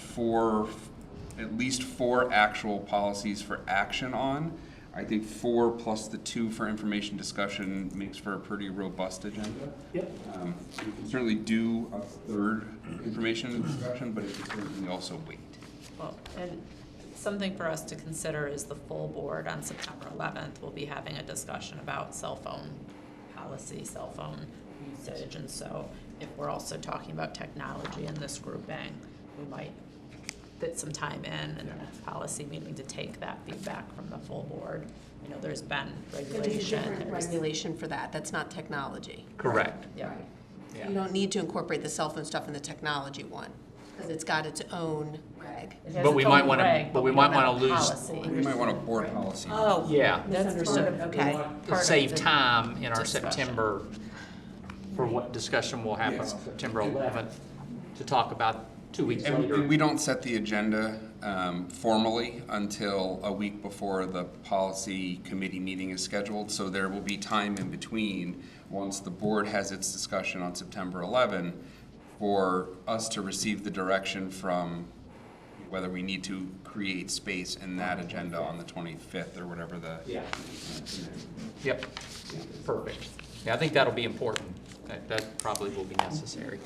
Speaker 4: at least four actual policies for action on, I think 4 plus the 2 for information discussion makes for a pretty robust agenda.
Speaker 3: Yep.
Speaker 4: We can certainly do a third information discussion, but it can certainly also wait.
Speaker 1: Well, and something for us to consider is the full board on September 11th. We'll be having a discussion about cell phone policy, cell phone usage. And so if we're also talking about technology in this grouping, we might fit some time in the next policy meeting to take that feedback from the full board. You know, there's been
Speaker 6: There's a
Speaker 1: regulation.
Speaker 6: different regulation for that, that's not technology.
Speaker 3: Correct.
Speaker 1: Yeah.
Speaker 3: Yeah.
Speaker 6: You don't need to incorporate the cell phone stuff in the technology one, because it's got its own reg.
Speaker 1: It has
Speaker 3: But we
Speaker 1: its
Speaker 3: might
Speaker 1: own
Speaker 3: wanna-
Speaker 1: reg,
Speaker 3: but we
Speaker 1: don't
Speaker 3: might
Speaker 1: have
Speaker 3: wanna
Speaker 1: a
Speaker 3: lose-
Speaker 1: policy.
Speaker 4: We might want a board policy.
Speaker 6: Oh.
Speaker 3: Yeah.
Speaker 1: That's part of,
Speaker 6: Okay.
Speaker 1: part
Speaker 3: To
Speaker 1: of
Speaker 3: save
Speaker 1: the
Speaker 3: time in our
Speaker 1: discussion.
Speaker 3: September, for what discussion will happen on
Speaker 4: Yes.
Speaker 3: September 11th, to talk about 2 weeks
Speaker 4: And
Speaker 3: later.
Speaker 4: we don't set the agenda formally until a week before the policy committee meeting is scheduled, so there will be time in between, once the board has its discussion on September 11, for us to receive the direction from whether we need to create space in that agenda on the 25th or whatever the.
Speaker 3: Yeah. Yep, perfect. Yeah, I think that'll be important. That probably will be necessary.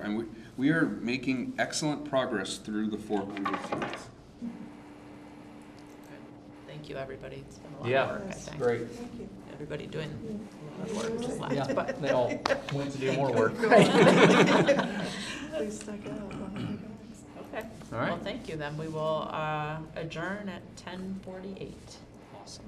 Speaker 4: And we are making excellent progress through the 400 seats.
Speaker 1: Thank you, everybody. It's been a lot of
Speaker 3: Yeah,
Speaker 1: work, I think.
Speaker 3: great.
Speaker 1: Everybody doing a lot of work just left,
Speaker 3: Yeah,
Speaker 1: but.
Speaker 3: they all went to do more work.
Speaker 2: They stuck out.
Speaker 1: Okay.
Speaker 3: All right.
Speaker 1: Well, thank you. Then we will adjourn at 10:48.
Speaker 3: Awesome.